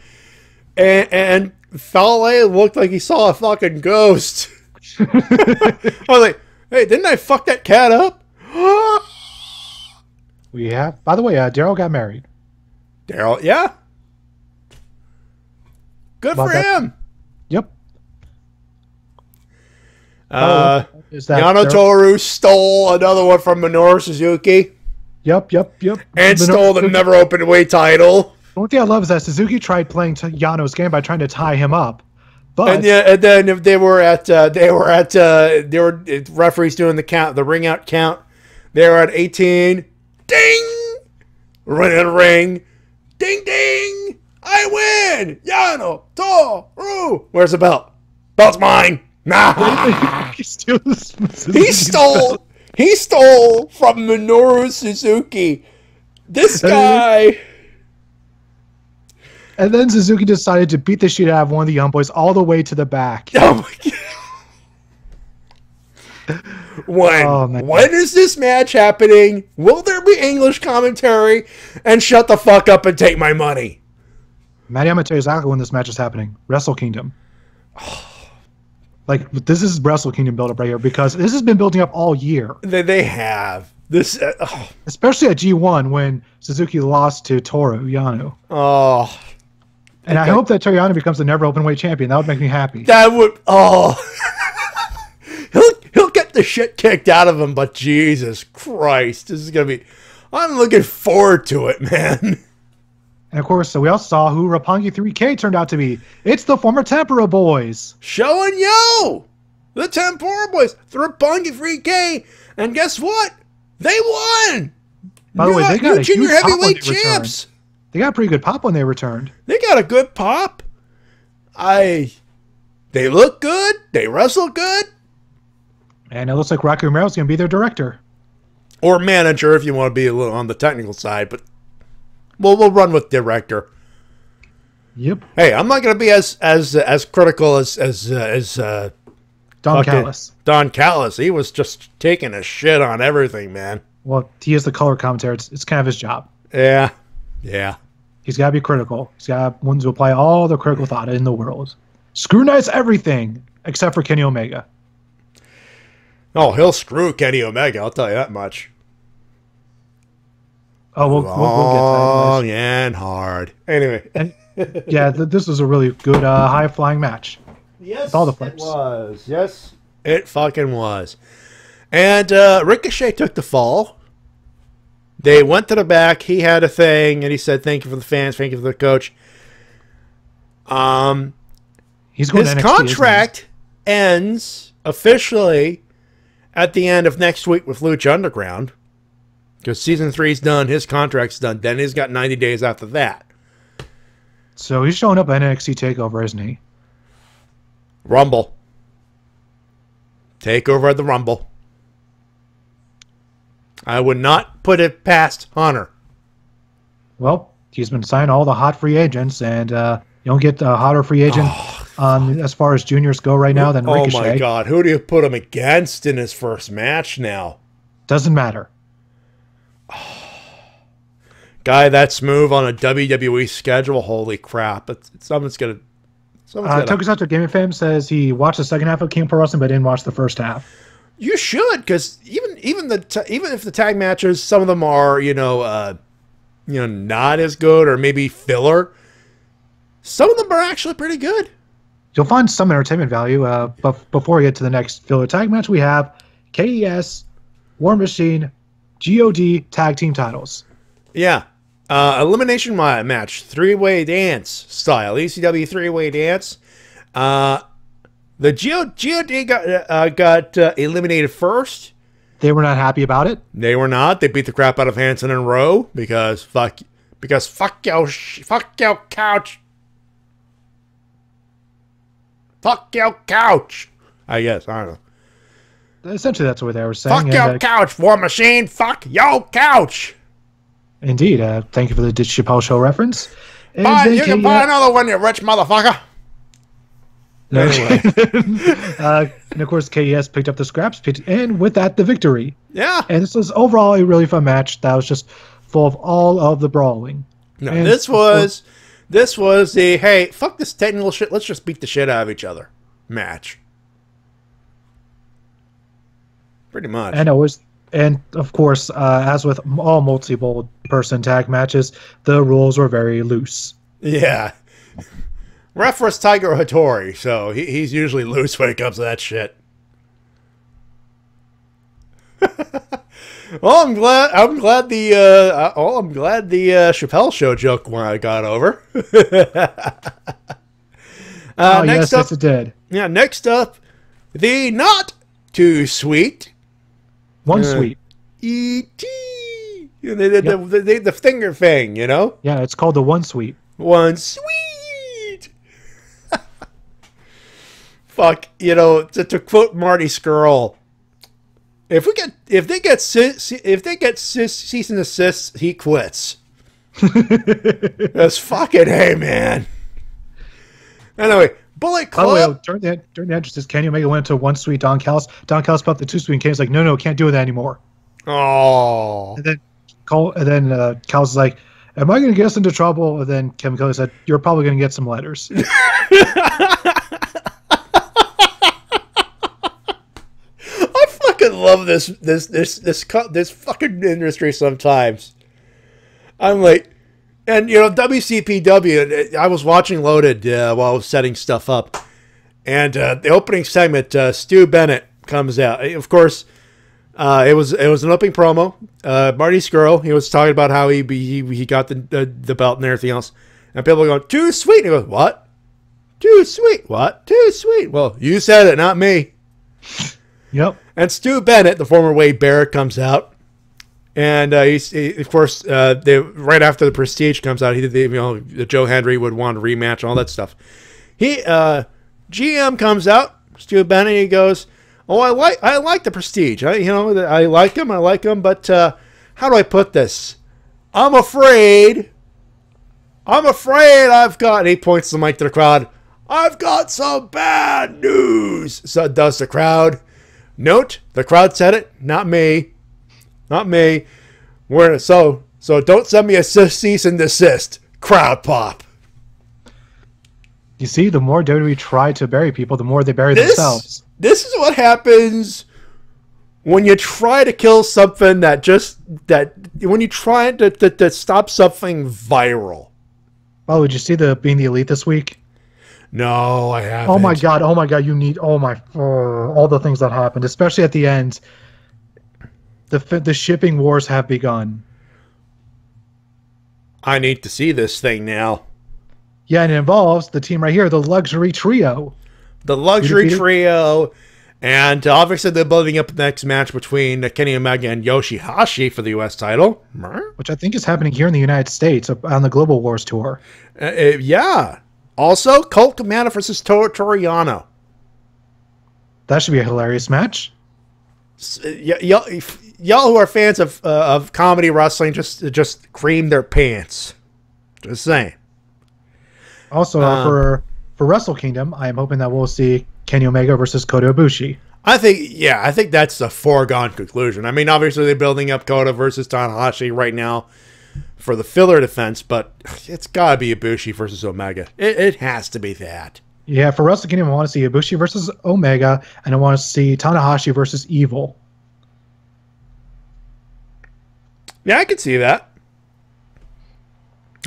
And Fale looked like he saw a fucking ghost. I was like, hey, didn't I fuck that cat up? We have. By the way, Daryl got married. Daryl, yeah. Good for him. Yep. Is that Yano Toru stole another one from Minoru Suzuki. Yep. And stole the never open weight title. One thing I love is that Suzuki tried playing Yano's game by trying to tie him up. But And then if they were referees doing the ring out count. They were at 18. Ding! Running the ring. Ding ding! I win! Yano Toru! Where's the belt? Belt's mine! Nah! He stole from Minoru Suzuki. This guy. And then Suzuki decided to beat the shit out of one of the Young Boys all the way to the back. Oh my god. When is this match happening? Will there be English commentary? And shut the fuck up and take my money. Matty, I'm going to tell you exactly when this match is happening. Wrestle Kingdom. Like, this is Wrestle Kingdom build-up right here, because this has been building up all year. They have. This, especially at G1 when Suzuki lost to Toru Yano. Oh. And I hope that Toru Yano becomes the never open weight champion. That would make me happy. That would, he'll get the shit kicked out of him, but Jesus Christ, this is going to be, I'm looking forward to it, man. And of course, so we also saw who Roppongi 3K turned out to be. It's the former Tempura Boys. Show and Yo! The Tempura Boys, the Roppongi 3K, and guess what? They won! By the way, they got a junior huge heavyweight champs. They got a pretty good pop when they returned. They got a good pop. They look good. They wrestle good. And it looks like Rocky Romero's going to be their director. Or manager if you want to be a little on the technical side, but we'll run with director. Yep. Hey, I'm not going to be as critical as Don Callis. Don Callis. He was just taking a shit on everything, man. Well, he is the color commentator. It's kind of his job. Yeah. He's got to be critical. He's got to apply all the critical thought in the world. Scrutinize everything except for Kenny Omega. Oh, he'll screw Kenny Omega. I'll tell you that much. Oh, we'll get to that. Long and hard. Anyway. Yeah, this was a really good high-flying match. Yes, with all the flips. It was. Yes, it fucking was. And Ricochet took the fall. They went to the back. He had a thing, and he said, "Thank you for the fans. Thank you for the coach." He's going his to NXT, contract ends officially at the end of next week with Lucha Underground, because season 3's done. His contract's done. Then he's got 90 days after that. So he's showing up at NXT TakeOver, isn't he? Rumble. Takeover at the Rumble. I would not put it past Hunter. Well, he's been signing all the hot free agents, and you don't get a hotter free agent as far as juniors go right now than Ricochet. Oh my God, who do you put him against in his first match now? Doesn't matter. Guy that smooth on a WWE schedule, holy crap. Someone's gonna... Tokusatsu Gaming Fam says he watched the second half of King Pro Wrestling but didn't watch the first half. You should, because even if the tag matches, some of them are not as good or maybe filler. Some of them are actually pretty good. You'll find some entertainment value. But before we get to the next filler tag match, we have KES, War Machine, GOD tag team titles. Yeah, elimination match, 3-way dance style, ECW 3-way dance. The GOD got eliminated first. They were not happy about it. They were not. They beat the crap out of Hanson and Rowe because fuck your couch. Fuck your couch. I guess, I don't know. Essentially, that's what they were saying. Fuck your couch, War Machine. Fuck your couch. Indeed. Thank you for the Ditch Chappelle Show reference. You can buy another one, you rich motherfucker. Anyway. And of course, KES picked up the scraps, and with that, the victory. Yeah. And this was overall a really fun match that was just full of all of the brawling. No, this was the, hey, fuck this technical shit, let's just beat the shit out of each other match. Pretty much. And of course, as with all multiple person tag matches, the rules were very loose. Yeah. Ref was Tiger Hattori, so he's usually loose when it comes to that shit. Well, I'm glad the Chappelle Show joke when I got over. Next up, yes, it did. Yeah, next up, the not too sweet. One sweet. E.T. The finger thing, you know? Yeah, it's called the one sweet. One sweet. Fuck, you know, to quote Marty Skrull, if they get cease and desist, he quits. That's fucking hey, man. Anyway, Bullet Club. By the way, during the entrances, Kenny Omega went to one sweet Don Callis. Don Callis popped the two sweet, and Kenny's like, no, can't do that anymore. Oh. And then Callis is like, am I going to get us into trouble? And then Kevin Kelly said, you're probably going to get some letters. I love this fucking industry sometimes. I'm like, and you know, WCPW, I was watching Loaded while I was setting stuff up, and the opening segment, Stu Bennett comes out. Of course, it was an opening promo. Marty Skrull, he was talking about how he got the belt and everything else, and people are going, too sweet. And he goes, what? Too sweet? What? Too sweet? Well, you said it, not me. Yep. And Stu Bennett, the former Wade Barrett, comes out, and of course, right after the Prestige comes out, he did the Joe Hendry would want a rematch and all that stuff. GM comes out, Stu Bennett, he goes, "Oh, I like the Prestige. I like him, but how do I put this? I'm afraid I've got." And he points the mic to the crowd. "I've got some bad news." So does the crowd. Note, the crowd said it, not me. Not me. So don't send me a cease and desist. Crowd pop. You see, the more WWE try to bury people, the more they bury themselves. This is what happens when you try to kill something when you try to stop something viral. Oh, did you see Being the Elite this week? No, I haven't. Oh my god! You need all the things that happened, especially at the end. The shipping wars have begun. I need to see this thing now. Yeah, and it involves the team right here, the Luxury Trio. The Luxury Trio, and obviously they're building up the next match between Kenny Omega and Yoshihashi for the U.S. title, which I think is happening here in the United States on the Global Wars tour. Yeah. Also, Colt Cabana versus Toriano. That should be a hilarious match. Y'all who are fans of comedy wrestling just cream their pants. Just saying. Also, for Wrestle Kingdom, I am hoping that we'll see Kenny Omega versus Kota Ibushi. I think that's a foregone conclusion. I mean, obviously they're building up Kota versus Tanahashi right now for the filler defense, but it's got to be Ibushi versus Omega. It has to be that. Yeah, for Wrestle Kingdom, I want to see Ibushi versus Omega, and I want to see Tanahashi versus Evil. Yeah, I could see that.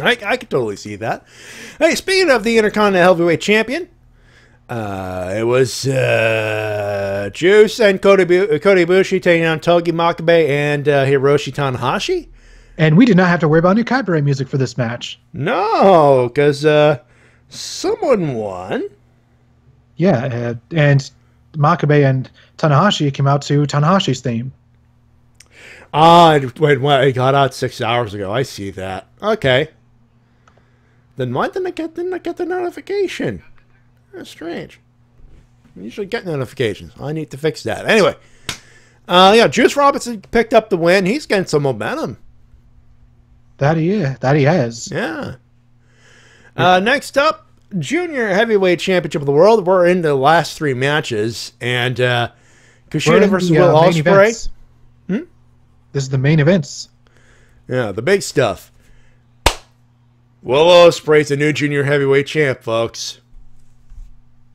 I could totally see that. Hey, speaking of the Intercontinental Heavyweight Champion, it was Juice and Kota Ibushi taking on Togi Makabe and Hiroshi Tanahashi. And we did not have to worry about any copyright music for this match. No, because someone won. Yeah, and Makabe and Tanahashi came out to Tanahashi's theme. It got out 6 hours ago. I see that. Okay. Then why didn't I get the notification? That's strange. I usually get notifications. I need to fix that. Anyway. Juice Robinson picked up the win. He's getting some momentum. That he has. Yeah. Next up, Junior Heavyweight Championship of the World. We're in the last three matches. And Kushida versus Will Ospreay. This is the main events. Yeah, the big stuff. Will Ospreay's the new Junior Heavyweight Champ, folks.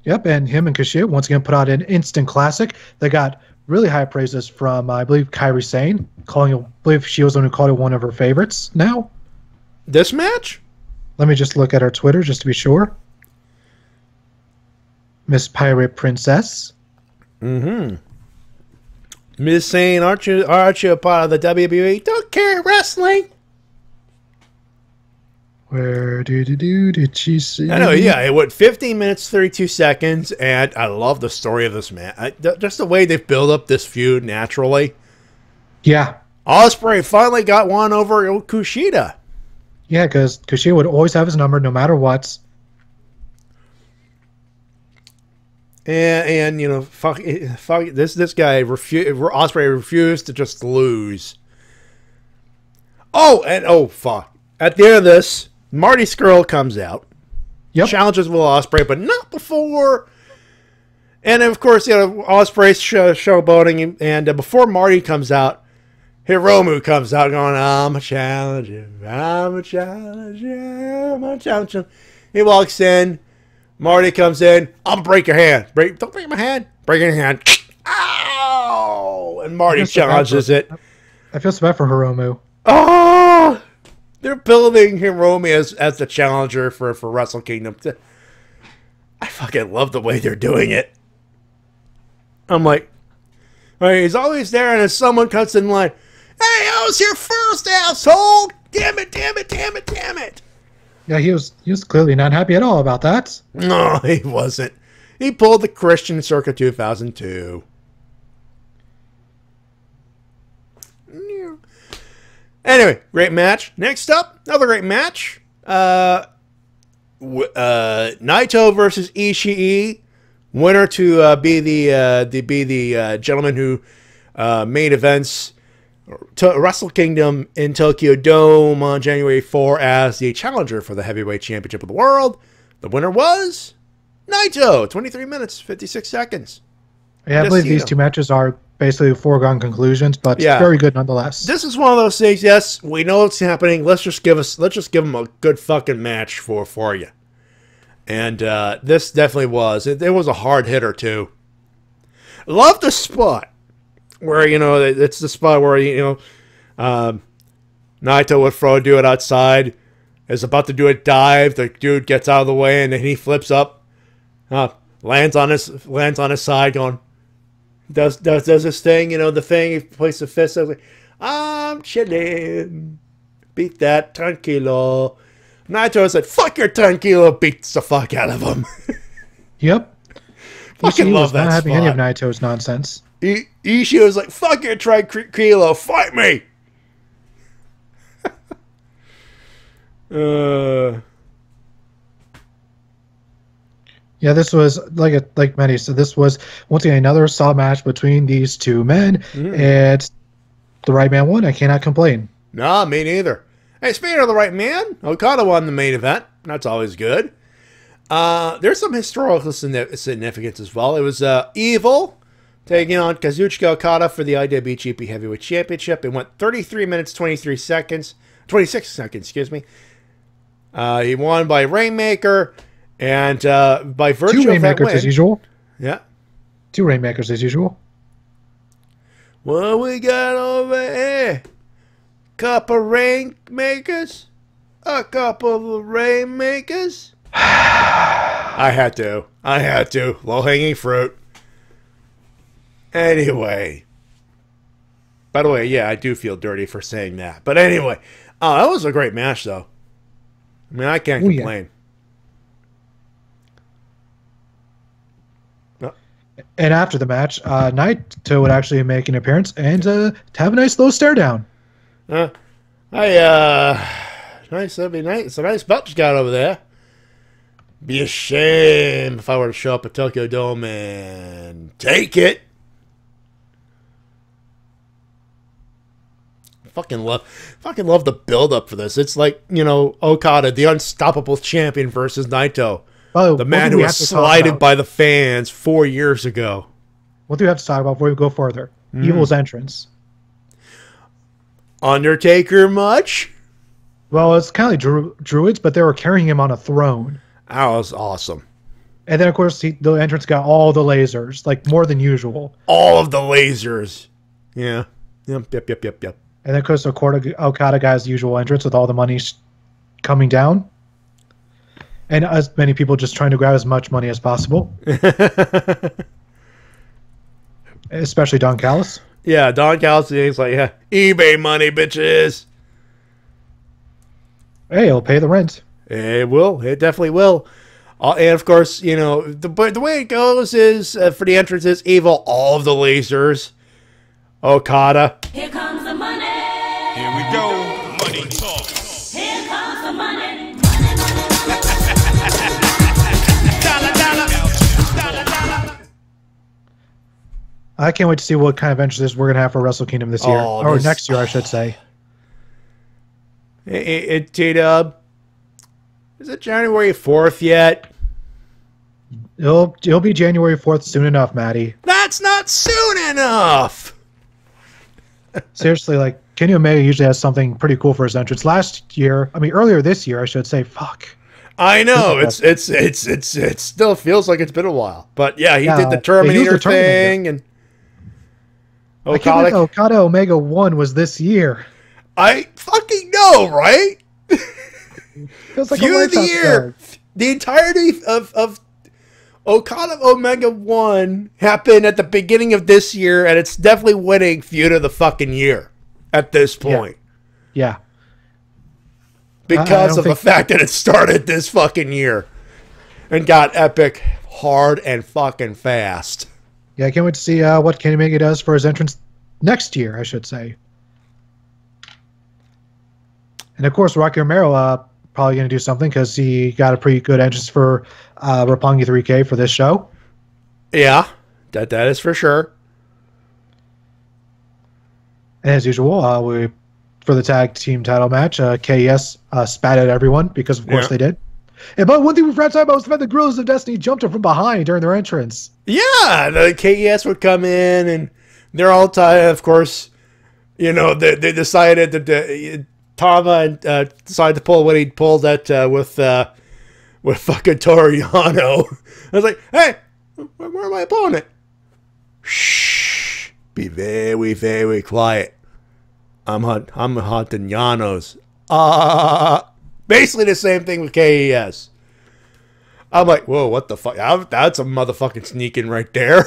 Yep, and him and Kushida once again put out an instant classic. They got really high praises from, I believe, Kairi Sane. I believe she was the one who called it one of her favorites now. This match? Let me just look at her Twitter just to be sure. Miss Pirate Princess. Mm-hmm. Miss saying, aren't you a part of the WWE? Don't care wrestling. Where did she see? I know, yeah. It went 15 minutes, 32 seconds, and I love the story of this man. Just the way they've built up this feud naturally. Yeah. Ospreay finally got one over Kushida. Yeah, because Kushida would always have his number no matter what. And you know, fuck this guy Ospreay refused to just lose. Fuck. At the end of this, Marty Scurll comes out. Yep. Challenges Will Ospreay, but not before. And of course, you know, Ospreay's showboating, and before Marty comes out, Hiromu comes out going, I'm a challenger, I'm a challenger, I'm a challenger. He walks in. Marty comes in. I'll break your hand. Don't break my hand. Break your hand. Ow! And Marty challenges it. I feel so bad for Hiromu. Oh! They're building Hiromu as the challenger for Wrestle Kingdom. I fucking love the way they're doing it. I'm like, he's always there, and if someone cuts in line, hey, I was here first, asshole! Damn it, damn it, damn it, damn it! Yeah, he was clearly not happy at all about that. No, he wasn't. He pulled the Christian circa 2002. Anyway, great match. Next up, another great match. Naito versus Ishii. Winner to be the gentleman who made events to Wrestle Kingdom in Tokyo Dome on January 4 as the challenger for the Heavyweight Championship of the World. The winner was Naito, 23 minutes, 56 seconds. Yeah, I believe these two matches are basically foregone conclusions, but very good nonetheless. This is one of those things. Yes, we know it's happening. Let's just give them a good fucking match for you. And this definitely was. It was a hard hitter too. Love the spot where, you know, it's the spot where, you know, Naito would throw a dude outside, is about to do a dive. The dude gets out of the way, and then he flips up, lands on his side, going, does this thing, you know, the thing. He places a fist. I was like, I'm chilling. Beat that 10 kilo. Naito said, fuck your 10 kilo. Beats the fuck out of him. Yep. Fucking love that not having spot. any of Naito's nonsense. Ishii was like, fuck your 10 kilo. Fight me. Yeah, this was like Matty said. This was once again another solid match between these two men, and the right man won. I cannot complain. Nah, me neither. Hey, speaking of the right man, Okada won the main event. That's always good. There's some historical significance as well. It was Evil taking on Kazuchika Okada for the IWGP Heavyweight Championship. It went 33 minutes, 26 seconds, excuse me. He won by Rainmaker, and by virtue two of that Rainmakers win, as usual. Yeah. Two Rainmakers as usual. What we got over here? Couple Rainmakers? A couple of Rainmakers? I had to. Low-hanging fruit. Anyway. By the way, yeah, I do feel dirty for saying that. But anyway. That was a great match, though. I mean, I can't complain. Yeah. And after the match, Naito would actually make an appearance and have a nice little stare down. Nice. That'd be nice. It's a nice belt you got over there. Be a shame if I were to show up at Tokyo Dome and take it. Fucking love the build up for this. It's like, you know, Okada, the unstoppable champion versus Naito, the man who was slighted by the fans 4 years ago. What do we have to talk about before we go further? Evil's entrance. Undertaker much? Well, it's kind of like druids, but they were carrying him on a throne. That was awesome. And then, of course, the entrance got all the lasers, like more than usual. All of the lasers. Yeah. Yep. And then, of course, Okada got his usual entrance with all the money coming down. And as many people just trying to grab as much money as possible. Especially Don Callis. Yeah, Don Callison's like, yeah, eBay money, bitches. Hey, it'll pay the rent. It will. It definitely will. And of course, you know, the way it goes is for the entrances, Evil, all of the lasers. Okada. Here comes the money. Here we go. Money talk. Here comes the money. I can't wait to see what kind of entrances we're going to have for Wrestle Kingdom this year. Or next year, I should say. T-Dub, is it January 4th yet? It'll be January 4th soon enough, Matty. That's not soon enough! Seriously, like, Kenny Omega usually has something pretty cool for his entrance. Earlier this year, I should say, fuck. I know, it still feels like it's been a while. But yeah, he did the Terminator thing, and Okada Omega 1 was this year. I fucking know, right? Feels like Feud of the year. The entirety of Okada Omega 1 happened at the beginning of this year, and it's definitely winning Feud of the fucking year at this point. Yeah. Because of the fact that it started this fucking year and got epic hard and fucking fast. Yeah, I can't wait to see what Kenny Omega does for his entrance next year, I should say. And of course, Rocky Romero probably going to do something because he got a pretty good entrance for Roppongi 3K for this show. Yeah, that is for sure. And as usual, for the tag team title match, KES spat at everyone because, of course, they did. But one thing we forgot to talk about was the fact that Guerrillas of Destiny jumped up from behind during their entrance. Yeah, the KES would come in, and they're all tired. Of course, you know, they decided that Tama decided to pull what he pulled with fucking Toru Yano. I was like, hey, where's my opponent? Shh, be very, very quiet. I'm hunting Yanos. Basically the same thing with KES. I'm like, whoa, what the fuck? That's a motherfucking sneaking right there.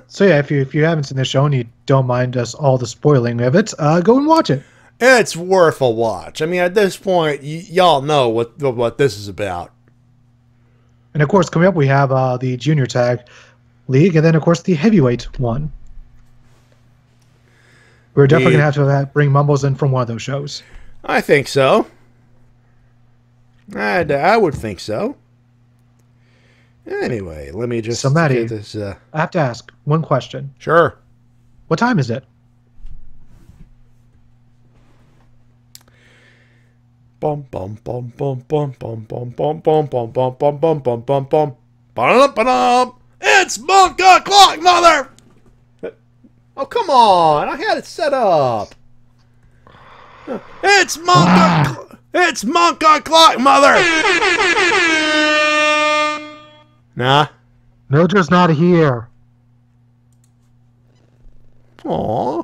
So yeah, if you haven't seen the show and you don't mind us all the spoiling of it, go and watch it. It's worth a watch. I mean, at this point, y'all know what this is about. And of course, coming up, we have the Junior Tag League, and then of course the Heavyweight one. We're definitely going to have to bring Mumbles in from one of those shows. I think so. I would think so. Anyway, let me just Matty, get this. I have to ask one question. Sure. What time is it? Bum bum bum bum bum bum bum bum bum bum bum bum bum bum bum bum. Ba-dum-ba-dum. It's Monk o'clock, mother. Oh, come on. I had it set up. It's Monk o'clock, mother. Nah. Mildred's not here. Aw.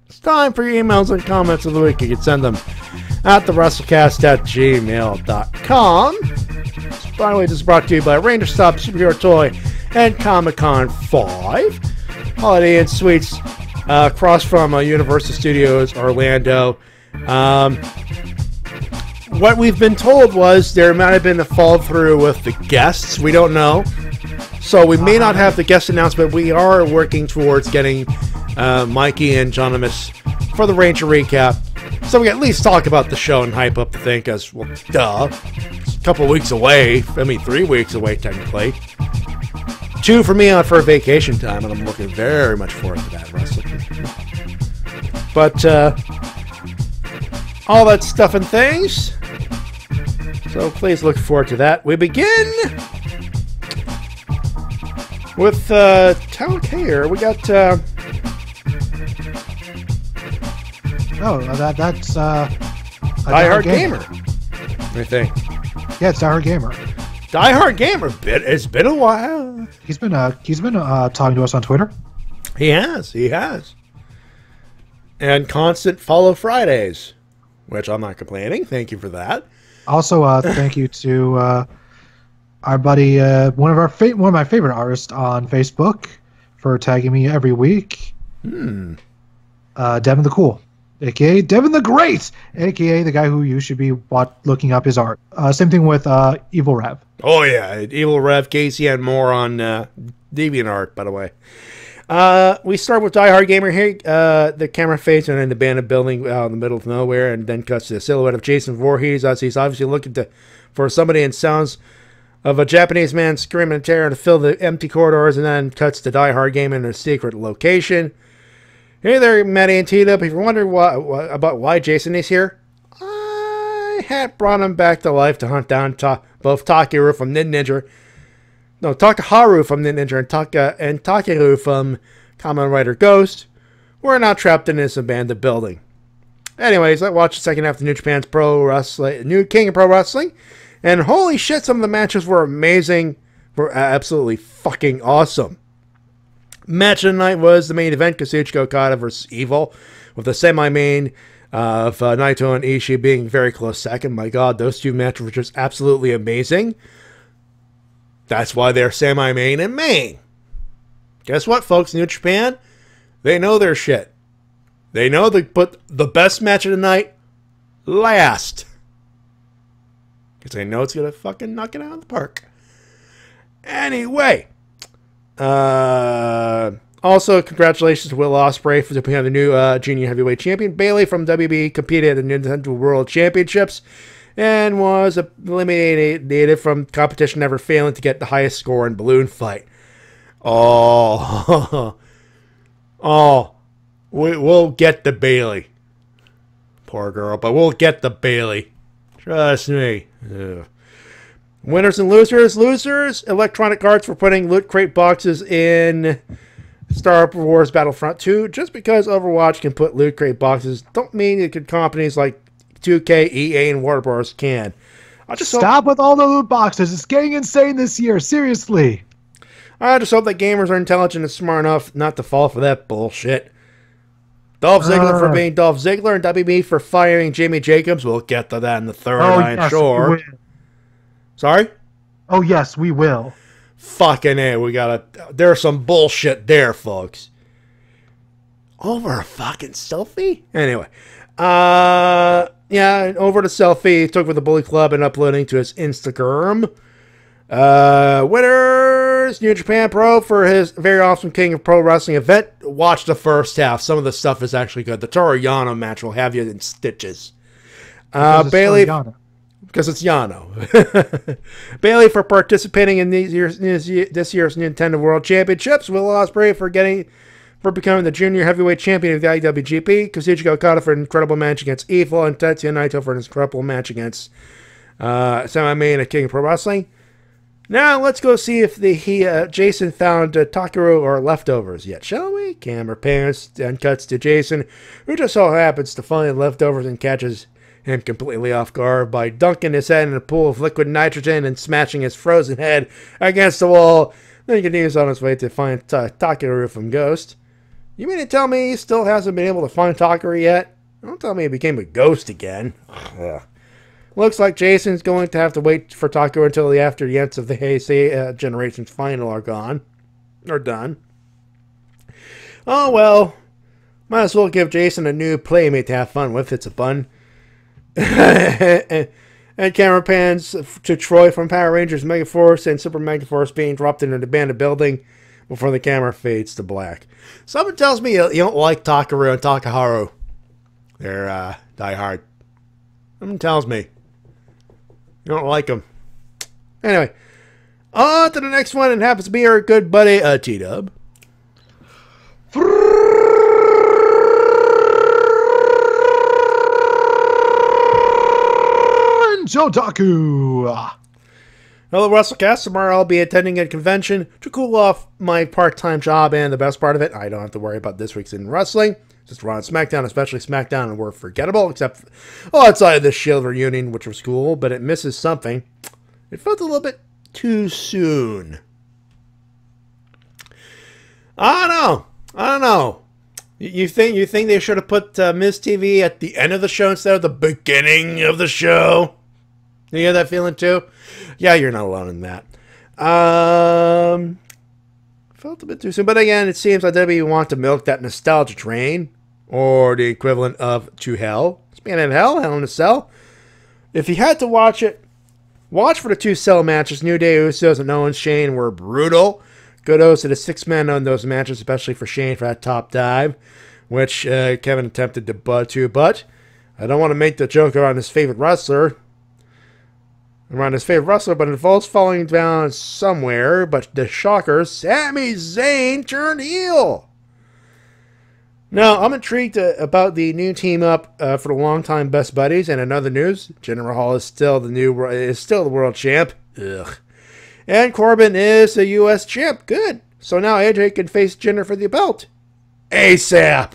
It's time for your emails and comments of the week. You can send them at the Wrestle-Cast@gmail.com. Finally, this is brought to you by Ranger Stop, Superhero Toy, and Comic-Con 5. Holiday Inn Suites across from Universal Studios Orlando. What we've been told was there might have been a fall through with the guests. We don't know. So we may not have the guest announcement. We are working towards getting Mikey and Jonimus for the Ranger recap. So we can at least talk about the show and hype up the thing because, well, duh. It's a couple weeks away. I mean, 3 weeks away, technically. 2 for me out for vacation time, and I'm looking very much forward to that wrestling. But, all that stuff and things. So please look forward to that. We begin with TWK here. We got that's Die Hard Gamer. I think. Yeah, it's Die Hard Gamer. Die Hard Gamer. It's been a while. He's been talking to us on Twitter. He has. And constant follow Fridays, which I'm not complaining. Thank you for that. Also, thank you to our buddy, one of my favorite artists on Facebook, for tagging me every week. Devin the Cool, aka Devin the Great, aka the guy who you should be looking up his art. Same thing with Evil Rev. Oh yeah, Evil Rev, Kasey, and more on DeviantArt, by the way. We start with Die Hard Gamer here. The camera fades in an abandoned building out in the middle of nowhere, and then cuts to the silhouette of Jason Voorhees as he's obviously looking for somebody, and sounds of a Japanese man screaming in terror to fill the empty corridors, and then cuts to Die Hard Gamer in a secret location. Hey there, Matty and TWK. If you're wondering about why Jason is here, I had brought him back to life to hunt down both Takaharu from Ninja and Takeru from Kamen Rider Ghost, who are now trapped in this abandoned building. Anyways, let's watch the second half of New Japan's New King of Pro Wrestling, and holy shit, some of the matches were amazing, were absolutely fucking awesome. Match of the night was the main event, Kazuchika Okada vs. Evil, with the semi-main of Naito and Ishii being very close second. My god, those two matches were just absolutely amazing. That's why they're semi-main and main. Guess what, folks? New Japan, they know their shit. They know they put the best match of the night last. Because they know it's going to fucking knock it out of the park. Anyway. Also, congratulations to Will Ospreay for becoming the new junior heavyweight champion. Bayley from WB competed at the Nintendo World Championships and was eliminated from competition, never failing to get the highest score in balloon fight. Oh, we'll get the Bayley. Poor girl, but we'll get the Bayley. Trust me. Ugh. Winners and losers. Losers, Electronic Arts for putting Loot Crate boxes in Star Wars Battlefront 2. Just because Overwatch can put Loot Crate boxes, don't mean that good companies like 2K, EA, and Warner Bros. Can. I just Stop with all the loot boxes. It's getting insane this year. Seriously. I just hope that gamers are intelligent and smart enough not to fall for that bullshit. Dolph Ziggler for being Dolph Ziggler, and WB for firing Jamie Jacobs. We'll get to that in the third, I'm sure. Sorry? Oh, yes, we will. Fucking A. There's some bullshit there, folks. Over a fucking selfie? Anyway. Yeah, over the selfie he took with the Bully Club and uploading to his Instagram. Winners, New Japan Pro for his very awesome King of Pro Wrestling event. Watch the first half. Some of the stuff is actually good. The Toru Yano match will have you in stitches. Bayley, because it's Yano. Bayley for participating in this year's Nintendo World Championships. Will Ospreay for becoming the junior heavyweight champion of the IWGP. Kazuchika Okada for an incredible match against Evil, and Tetsuya Naito for an incredible match against semi-main at King of Pro Wrestling. Now let's go see if Jason found Takeru or leftovers yet, shall we? Camera pans and cuts to Jason, who just so happens to find leftovers and catches him completely off guard by dunking his head in a pool of liquid nitrogen and smashing his frozen head against the wall. Then he continues on his way to find Takeru from Ghost. You mean to tell me he still hasn't been able to find Takeru yet? Don't tell me he became a ghost again. Ugh. Looks like Jason's going to have to wait for Takeru until after the ends of the Heisei Generations final are done. Oh well, might as well give Jason a new playmate to have fun with. It's a bun. and camera pans to Troy from Power Rangers Megaforce and Super Megaforce being dropped in an abandoned building before the camera fades to black. Someone tells me you don't like Takeru and Takaharu. They're Die Hard. Someone tells me you don't like them. Anyway, on to the next one. It happens to be our good buddy T-Dub. Jotaku. Hello, Wrestle-Cast. Tomorrow I'll be attending a convention to cool off my part-time job, and the best part of it, I don't have to worry about this week's in wrestling. Just Raw and SmackDown, especially SmackDown, and were forgettable, except outside of the Sheild reunion, which was cool, but it misses something. It felt a little bit too soon. I don't know. You think they should have put Miz TV at the end of the show instead of the beginning of the show? You have that feeling too? Yeah, you're not alone in that. Felt a bit too soon. But again, it seems like WWE want to milk that nostalgia train, or the equivalent of To Hell. Speaking of Hell in a Cell. If you had to watch it, watch for the 2 cell matches. New Day Usos and Owens Shane were brutal. Kudos to the 6 men on those matches, especially for Shane for that top dive, which Kevin attempted to butt to. But I don't want to make the joke around his favorite wrestler. But it involves falling down somewhere. But the shocker, Sami Zayn turned heel. Now, I'm intrigued about the new team up for the longtime Best Buddies. And in other news, Jinder Mahal is still the world champ. Ugh. And Corbin is the U.S. champ. Good. So now AJ can face Jinder for the belt. ASAP.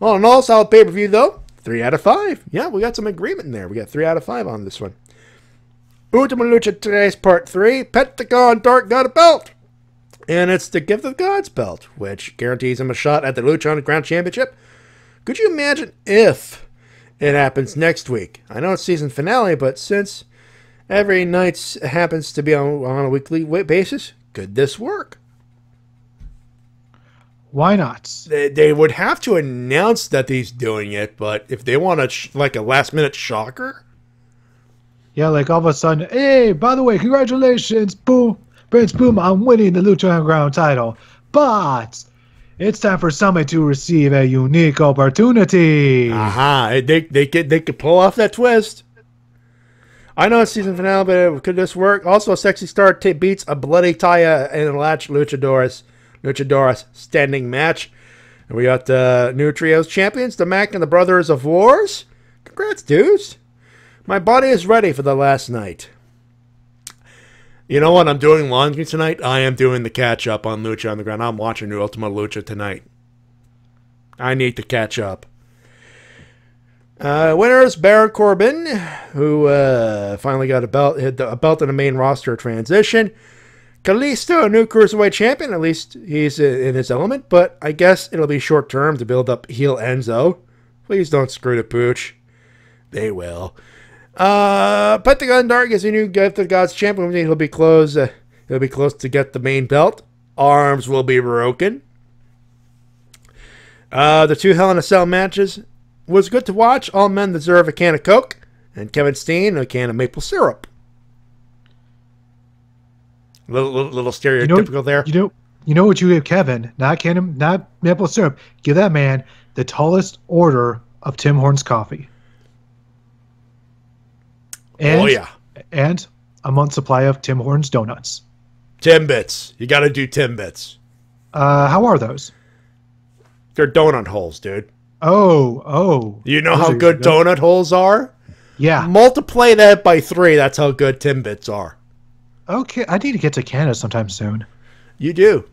All in all, solid pay-per-view, though. 3 out of 5. Yeah, we got some agreement in there. We got 3 out of 5 on this one. Ultima Lucha today's part 3. Pentagon Dark got a belt. And it's the Gift of God's belt, which guarantees him a shot at the Lucha Underground Championship. Could you imagine if it happens next week? I know it's season finale, but since every night happens to be on a weekly basis, could this work? Why not? They would have to announce that he's doing it, but if they want like a last-minute shocker... Yeah, like all of a sudden, hey, by the way, congratulations, boom, Prince Boom, I'm winning the Lucha Underground title. But it's time for somebody to receive a unique opportunity. Aha, they could pull off that twist. I know it's season finale, but could this work? Also, a sexy star beats a bloody Taya in a latch Luchadores standing match. And we got the new trios champions, the Mac and the Brothers of Wars. Congrats, dudes. My body is ready for the last night. You know what? I'm doing laundry tonight. I am doing the catch up on Lucha Underground. I'm watching the Ultima Lucha tonight. I need to catch up. Winners, Baron Corbin, who finally got a belt in the main roster transition. Kalisto, a new Cruiserweight champion. At least he's in his element, but I guess it'll be short term to build up heel Enzo. Please don't screw the pooch. They will. Pentagon Dark is a new Gift of God's champion. He'll be close to get the main belt. Arms will be broken. The 2 Hell in a Cell matches was good to watch. All men deserve a can of Coke, and Kevin Steen a can of maple syrup. Little stereotypical there. You know what you give Kevin? Not maple syrup. Give that man the tallest order of Tim Hortons coffee. And, oh yeah, and a month's supply of Tim Hortons donuts. Timbits. You got to do Timbits. How are those? They're donut holes, dude. Oh. You know how good donut holes are? Yeah. Multiply that by 3. That's how good Timbits are. Okay, I need to get to Canada sometime soon. You do.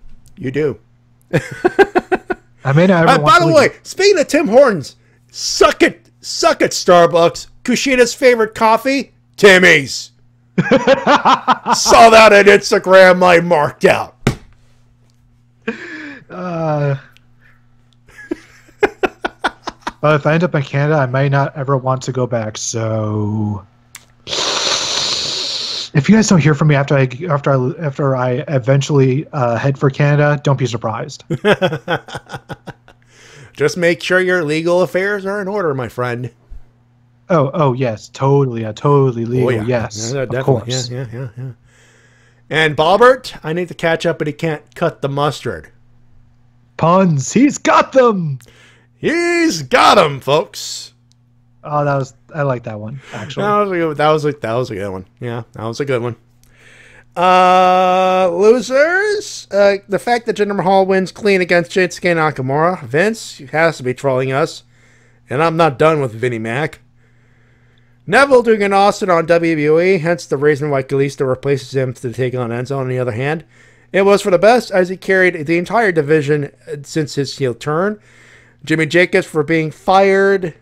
I may not ever by the way, speaking of Tim Hortons, suck it, Starbucks. Kushina's favorite coffee, Timmy's. Saw that on Instagram. I marked out. But if I end up in Canada, I may not ever want to go back. So, if you guys don't hear from me after I eventually head for Canada, don't be surprised. Just make sure your legal affairs are in order, my friend. Oh yes, totally legal. Oh, yeah. Yes, yeah, of course. Yeah. And Bobbert, I need to catch up, but he can't cut the mustard. Puns, he's got them. He's got them, folks. Oh, I like that one actually. That was a good one. Yeah, that was a good one. Losers. The fact that Jinder Mahal wins clean against Shinsuke Nakamura. Vince has to be trolling us, and I'm not done with Vinnie Mac. Neville doing an Austin on WWE, hence the reason why Kalisto replaces him to take on Enzo. On the other hand, it was for the best as he carried the entire division since his heel turn. Jimmy Jacobs for being fired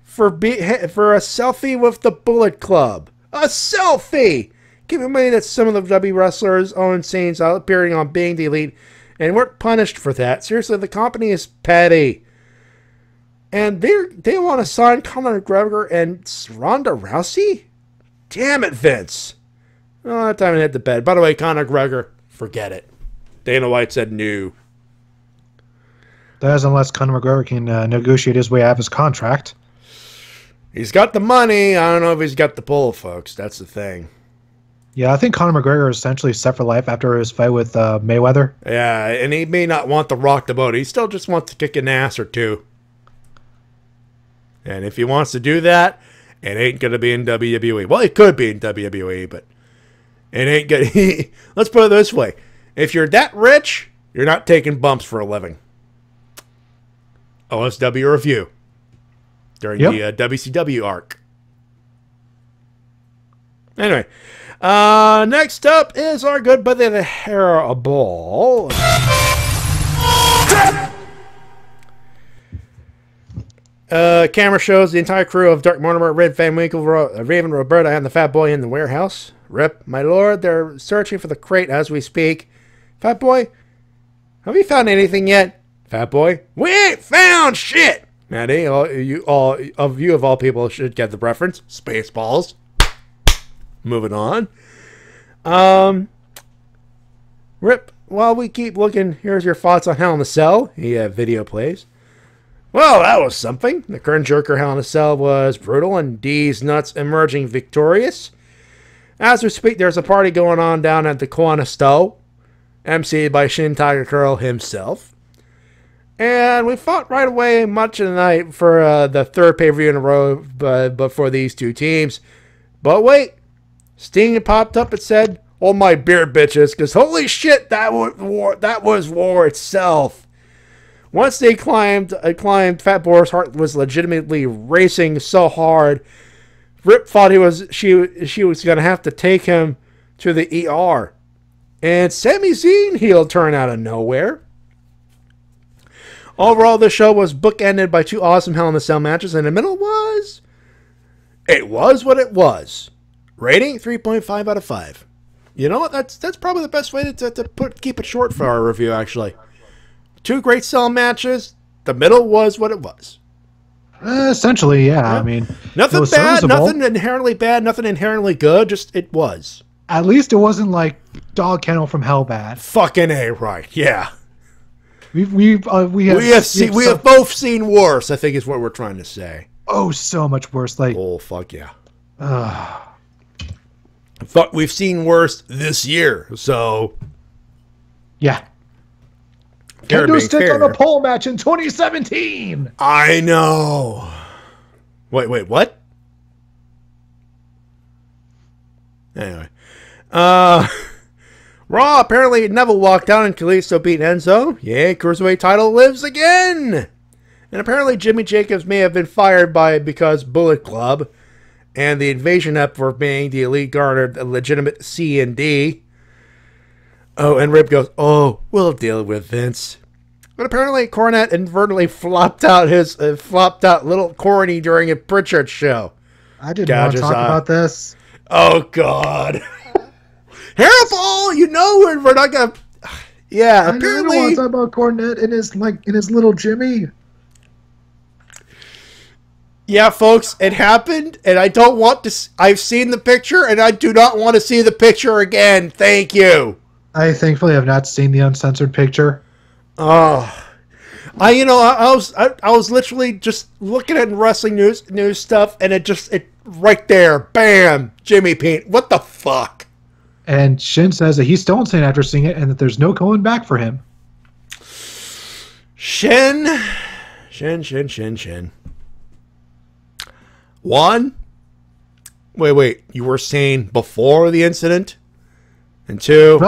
for a selfie with the Bullet Club. A selfie! Keep in mind that some of the WWE wrestlers own scenes out appearing on Being the Elite and weren't punished for that. Seriously, the company is petty. And they want to sign Conor McGregor and Ronda Rousey? Damn it, Vince. Oh, that time I hit the bed. By the way, Conor McGregor, forget it. Dana White said no. That is unless Conor McGregor can negotiate his way out of his contract. He's got the money. I don't know if he's got the pull, folks. That's the thing. Yeah, I think Conor McGregor is essentially set for life after his fight with Mayweather. Yeah, and he may not want to rock the boat. He still just wants to kick an ass or two. And if he wants to do that, it ain't going to be in WWE. Well, it could be in WWE, but it ain't going to. Let's put it this way. If you're that rich, you're not taking bumps for a living. OSW review during the WCW arc. Anyway, next up is our good buddy the Terrible. Camera shows the entire crew of Dark Mortimer, Red Van Winkle, Raven, Roberta, and the Fat Boy in the warehouse. Rip, my lord, they're searching for the crate as we speak. Fat Boy, have you found anything yet? Fat Boy, we ain't found shit. Matty, all of all people should get the reference. Spaceballs. Moving on. Rip, while we keep looking, here's your thoughts on Hell in a Cell. Video plays. Well, that was something. The current Jerker Hell in a Cell was brutal, and D's Nuts emerging victorious. As we speak, there's a party going on down at the Kiwana Stowe, emceed by Shin Tiger Curl himself. And we fought right away much of the night for the third pay-per-view in a row, but for these two teams. But wait, Sting had popped up and said, "Oh my beer bitches," because holy shit, that was war itself. Once they climbed, Fat Boy's heart was legitimately racing so hard. Rip thought she was gonna have to take him to the ER, and Sami Zayn heel turn out of nowhere. Overall, the show was bookended by two awesome Hell in a Cell matches, and the middle was what it was. Rating 3.5 out of 5. You know what? That's probably the best way to keep it short for our review. Actually, two great Cell matches. The middle was what it was. Essentially, yeah. I mean, nothing bad, nothing inherently bad, nothing inherently good. Just it was. At least it wasn't like Dog Kennel from Hell bad. Fucking A, right? Yeah. We have both seen worse, I think is what we're trying to say. Oh, so much worse. Like, oh, fuck yeah. Fuck, we've seen worse this year, so. Yeah. Kendo stick on a pole match in 2017. I know. Wait, what? Anyway. Raw, apparently Neville walked out and Kalisto beat Enzo. Yay, Cruiserweight title lives again! And apparently Jimmy Jacobs may have been fired because Bullet Club and the Invasion Up for being the Elite garnered a legitimate C and D. Oh, and Rip goes, "Oh, we'll deal with Vince." But apparently Cornette inadvertently flopped out little Corny during a Pritchard show. I didn't want to talk about this. Oh, God. Hairball, you know we're not gonna. Yeah, apparently. I don't want to talk about Cornette in his little Jimmy. Yeah, folks, it happened, and I don't want to. I've seen the picture, and I do not want to see the picture again. Thank you. I thankfully have not seen the uncensored picture. Oh, I was literally just looking at wrestling news stuff, and it right there, bam, Jimmy Pete. What the fuck? And Shin says that he's still insane after seeing it and that there's no going back for him. Shin. One. Wait. You were sane before the incident? And two.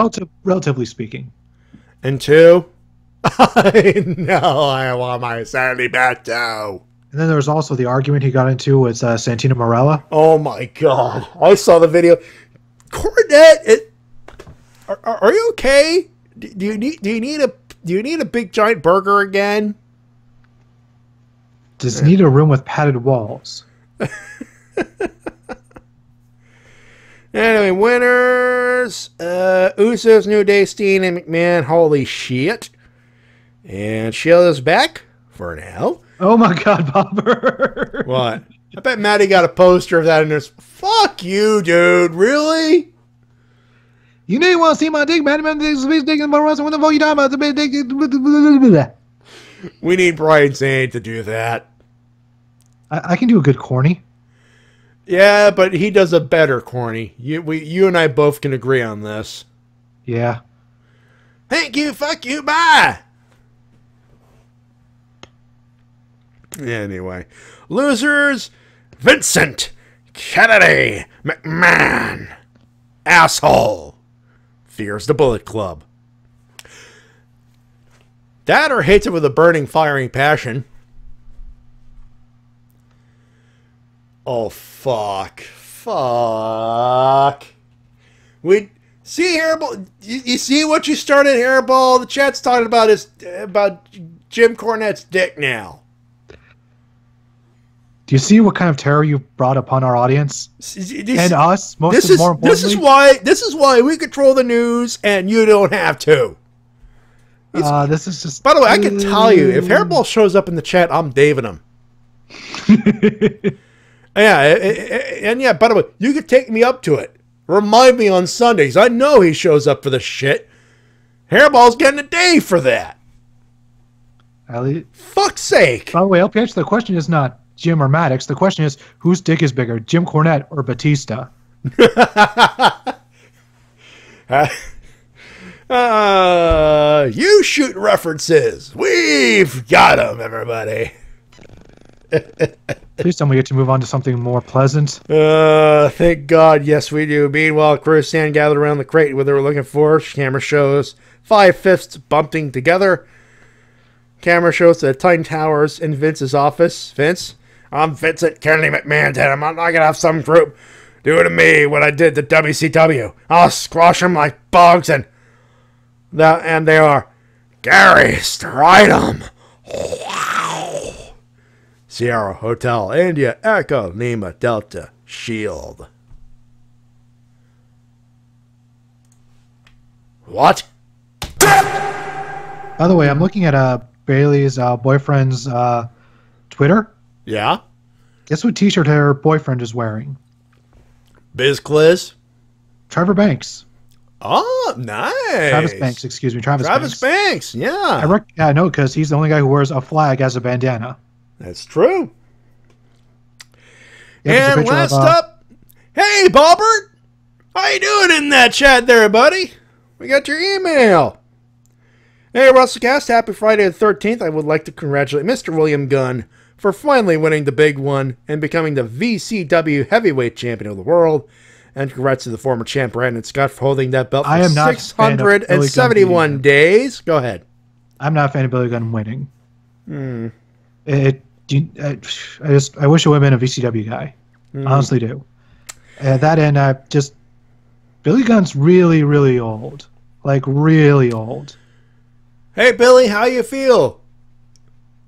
Relatively speaking. And two. I know I want my sanity back too. And then there was also the argument he got into with Santino Marella. Oh my God. I saw the video. Cornette, are you okay? Do you need a big giant burger again? Does he need a room with padded walls? Anyway, winners. Usos, New Day, Steen, and McMahon. Holy shit. And Sheild is back for now. Oh my God, Bobber. What? I bet Matty got a poster of that in his. Fuck you, dude. Really? You know you want to see my dick, man. This is dick and what the fuck you talking about? The big dick. We need Brian Zane to do that. I can do a good corny. Yeah, but he does a better corny. You and I both can agree on this. Yeah. Thank you, fuck you, bye. Anyway. Losers, Vincent Kennedy McMahon. Asshole. Fears the Bullet Club. That or hates it with a burning, firing passion. Oh, fuck. Fuck. We see Hairball. You see what you started, Hairball? The chat's talking about Jim Cornette's dick now. Do you see what kind of terror you brought upon our audience and us? More importantly, this is why we control the news and you don't have to. This is just. By the way, I can tell you, if Hairball shows up in the chat, I'm Daving him. Yeah, and yeah. By the way, you could take me up to it. Remind me on Sundays. I know he shows up for the shit. Hairball's getting a day for that. Fuck's sake. By the way, LPH, the question is not Jim or Maddox. The question is, whose dick is bigger, Jim Cornette or Batista? You shoot references. We've got them, everybody. Please tell me we get to move on to something more pleasant. Thank God, yes we do. Meanwhile, crew stand gathered around the crate where they were looking for. Camera shows 5 fists bumping together. Camera shows the Titan Towers in Vince's office. Vince, I'm Vincent Kennedy McMahon, and I'm not gonna have some group do to me what I did to WCW. I'll squash them like bugs, and they are Gary Stridham. Sierra Hotel India Echo Lima Delta Sheild. What? By the way, I'm looking at Bailey's boyfriend's Twitter. Yeah? Guess what t-shirt her boyfriend is wearing? Biz Cliz? Trevor Banks. Oh, nice. Travis Banks, excuse me. Travis Banks, yeah. I know, because he's the only guy who wears a flag as a bandana. That's true. Yeah, and last up, hey, Bobbert. How you doing in that chat there, buddy? We got your email. Hey, Wrestle-Cast, happy Friday the 13th. I would like to congratulate Mr. William Gunn for finally winning the big one and becoming the VCW heavyweight champion of the world. And congrats to the former champ, Brandon Scott, for holding that belt for 671 days. Go ahead. I'm not a fan of Billy Gunn winning. I wish it would have been a VCW guy. Honestly do. That and just Billy Gunn's really, really old. Like, really old. Hey, Billy, how you feel?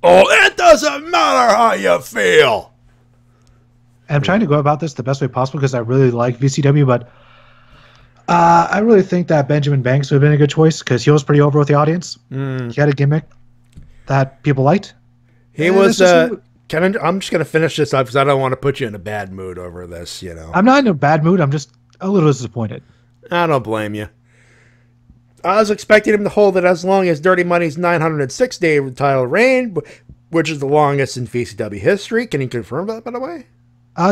Oh, it doesn't matter how you feel. And I'm trying to go about this the best way possible because I really like VCW, but I really think that Benjamin Banks would have been a good choice because he was pretty over with the audience. He had a gimmick that people liked. He was. I'm just going to finish this up because I don't want to put you in a bad mood over this, you know. I'm not in a bad mood. I'm just a little disappointed. I don't blame you. I was expecting him to hold it as long as Dirty Money's 906-day title reign, which is the longest in VCW history. Can you confirm that, by the way?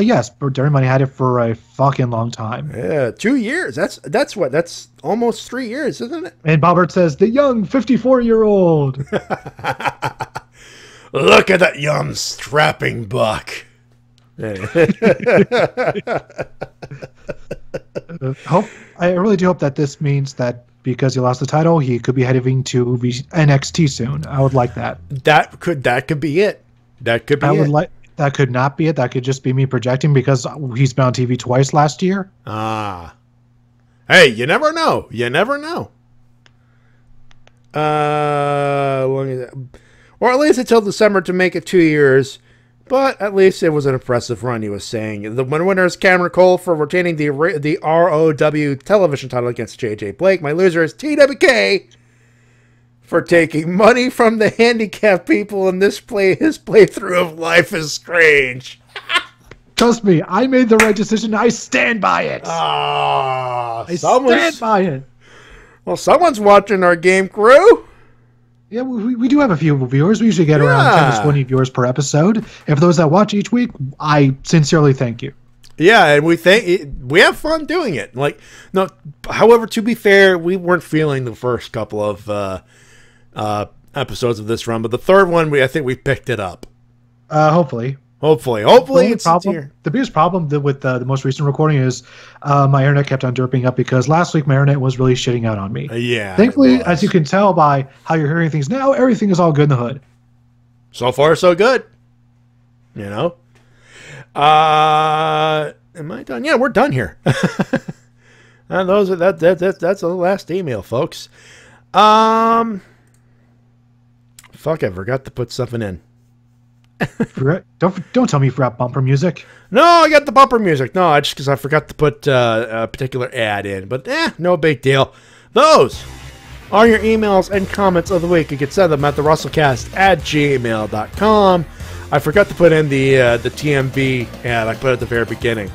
Yes, but Dirty Money had it for a fucking long time. Yeah, 2 years. That's what? That's almost 3 years, isn't it? And Bobbert says, the young 54-year-old. Look at that young strapping buck. I really do hope that this means that because he lost the title, he could be heading to NXT soon. I would like that. That could be it. That could be it. That could not be it. That could just be me projecting because he's been on TV twice last year. Ah. Hey, you never know. You never know. Or at least until December to make it 2 years. But at least it was an impressive run, he was saying. The winner is Cameron Cole for retaining the ROW television title against JJ Blake. My loser is TWK for taking money from the handicapped people in his playthrough of Life is Strange. Trust me, I made the right decision. I stand by it. Ah, I stand by it. Well, someone's watching our game, crew. Yeah, we do have a few viewers. We usually get around 10 to 20 viewers per episode. And for those that watch each week, I sincerely thank you. Yeah, and we have fun doing it. Like, no, however, to be fair, we weren't feeling the first couple of episodes of this run, but the third one, I think we picked it up. Hopefully. The biggest problem with the most recent recording is my internet kept on derping up because last week my internet was really shitting out on me. Yeah. Thankfully, as you can tell by how you're hearing things now, everything is all good in the hood. So far, so good. You know? Am I done? Yeah, we're done here. And that's the last email, folks. Fuck, I forgot to put something in. Don't tell me you forgot bumper music. No, I got the bumper music. No, just because I forgot to put a particular ad in. But no big deal. Those are your emails and comments of the week. You can send them at the Wrestle-Cast@gmail.com. I forgot to put in the TMV ad I put at the very beginning.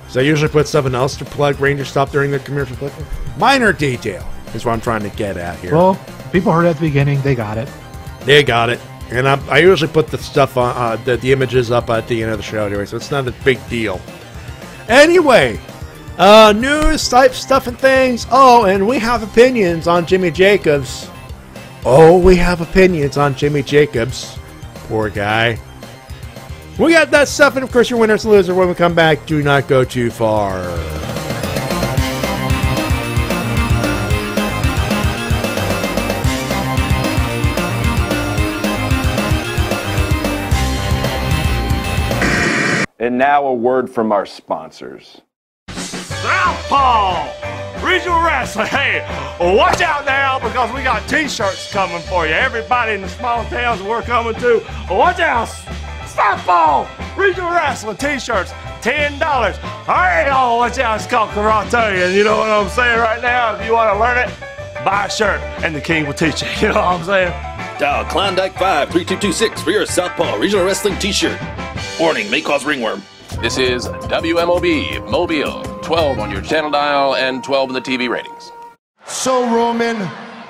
So I usually put something else to plug Ranger Stop during the commercial clip. Minor detail is what I'm trying to get at here. Well, people heard it at the beginning. They got it. They got it. And I usually put the stuff on the images up at the end of the show anyway, so it's not a big deal. Anyway, news type stuff and things. Oh, and we have opinions on Jimmy Jacobs. Poor guy. We got that stuff, and of course, your winners and losers when we come back. Do not go too far. And now a word from our sponsors. Southpaw Regional Wrestling. Hey, watch out now because we got t-shirts coming for you. Everybody in the small towns we're coming to, watch out. Southpaw Regional Wrestling t-shirts, $10. All right, y'all, watch out. It's called karate, and you know what I'm saying right now? If you want to learn it, buy a shirt, and the king will teach you. You know what I'm saying? Dial Klondike 53226 for your Southpaw Regional Wrestling t-shirt. Warning, may cause ringworm. This is WMOB Mobile, 12 on your channel dial and 12 in the TV ratings. So, Roman,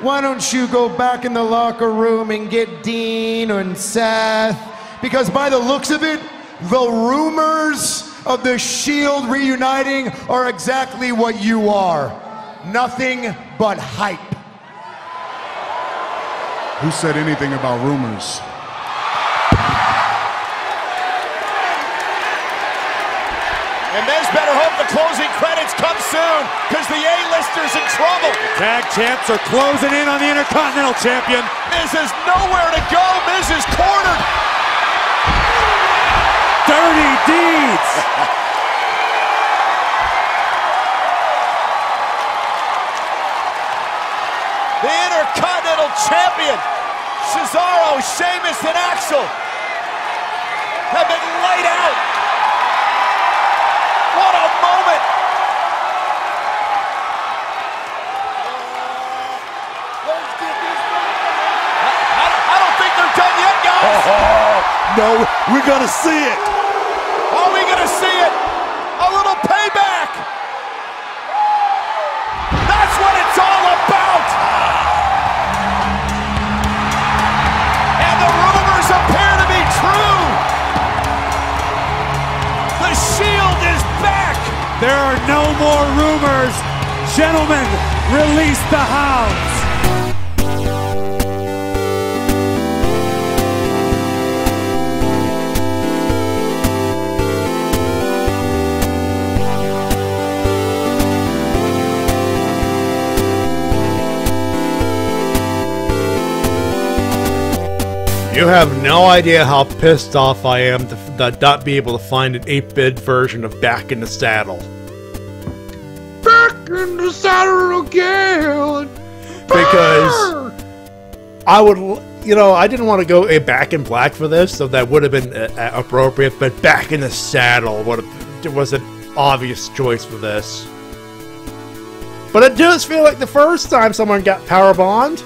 why don't you go back in the locker room and get Dean and Seth? Because by the looks of it, the rumors of the Sheild reuniting are exactly what you are. Nothing but hype. Who said anything about rumors? And Miz better hope the closing credits come soon, because the A-lister's in trouble. The tag champs are closing in on the Intercontinental Champion. Miz has nowhere to go. Miz is cornered. Dirty deeds. The Intercontinental Champion, Cesaro, Sheamus, and Axel have been laid out. What a moment! I don't think they're done yet, guys! No, we're gonna see it! Are we gonna see it? A little payback! That's what it's all about! And the rumors appear to be true! The Sheild is back! There are no more rumors. Gentlemen, release the hounds. You have no idea how pissed off I am to not be able to find an 8-bit version of Back in the Saddle. Back in the saddle again! Because I would, I didn't want to go a Back in Black for this, so that would have been appropriate, but Back in the Saddle was an obvious choice for this. But it does feel like the first time someone got powerbombed.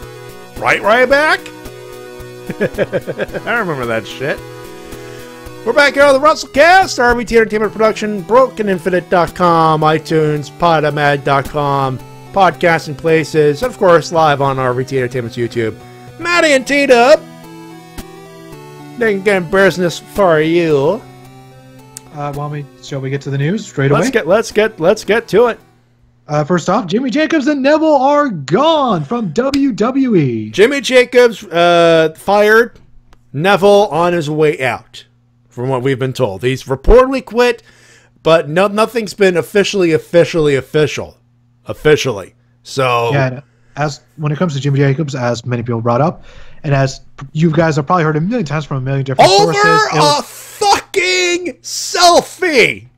Right back? I remember that shit. We're back here on the Wrestle-Cast, RVT Entertainment Production, BrokenInfinite.com, iTunes, Podomatic.com, podcasting places, and of course, live on RVT Entertainment's YouTube. Matty and TWK, then business for you. Shall we get to the news straight away? Let's get to it. First off, Jimmy Jacobs and Neville are gone from WWE. Jimmy Jacobs fired, Neville on his way out, from what we've been told. He's reportedly quit, but nothing's been officially. So yeah, as when it comes to Jimmy Jacobs, as many people brought up, and as you guys have probably heard a million times from a million different sources, a fucking selfie.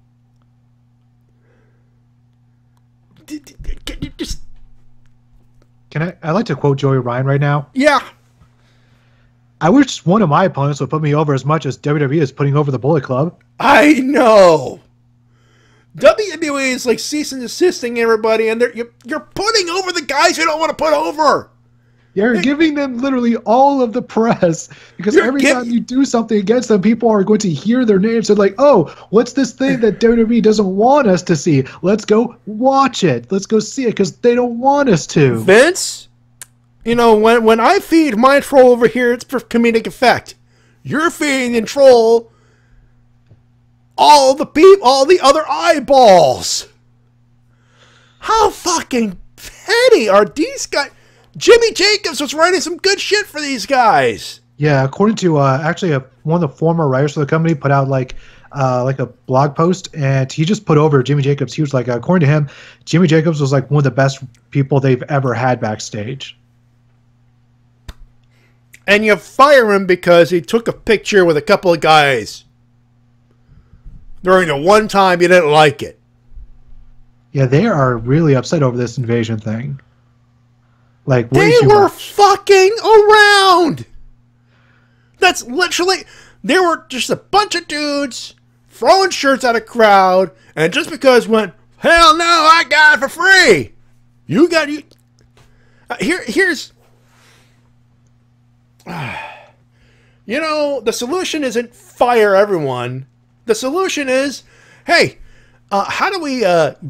I like to quote Joey Ryan right now. Yeah. I wish one of my opponents would put me over as much as WWE is putting over the Bullet Club. I know. WWE is like cease and desisting everybody, and you're putting over the guys you don't want to put over. You're giving them literally all of the press because every time you do something against them, people are going to hear their names. They're like, oh, what's this thing that WWE doesn't want us to see? Let's go watch it. Let's go see it because they don't want us to. Vince, you know, when I feed my troll over here, it's for comedic effect. You're feeding the troll all the other eyeballs. How fucking petty are these guys? Jimmy Jacobs was writing some good shit for these guys. Yeah, according to actually one of the former writers for the company put out like a blog post, and he just put over Jimmy Jacobs. He was like, according to him, Jimmy Jacobs was like one of the best people they've ever had backstage. And you fire him because he took a picture with a couple of guys during the one time you didn't like it. Yeah, they are really upset over this invasion thing. Like, they were fucking around. That's literally, they were just a bunch of dudes throwing shirts at a crowd, and just because went, hell no, I got it for free. You got you. Here's, you know, the solution isn't fire everyone. The solution is, hey, how do we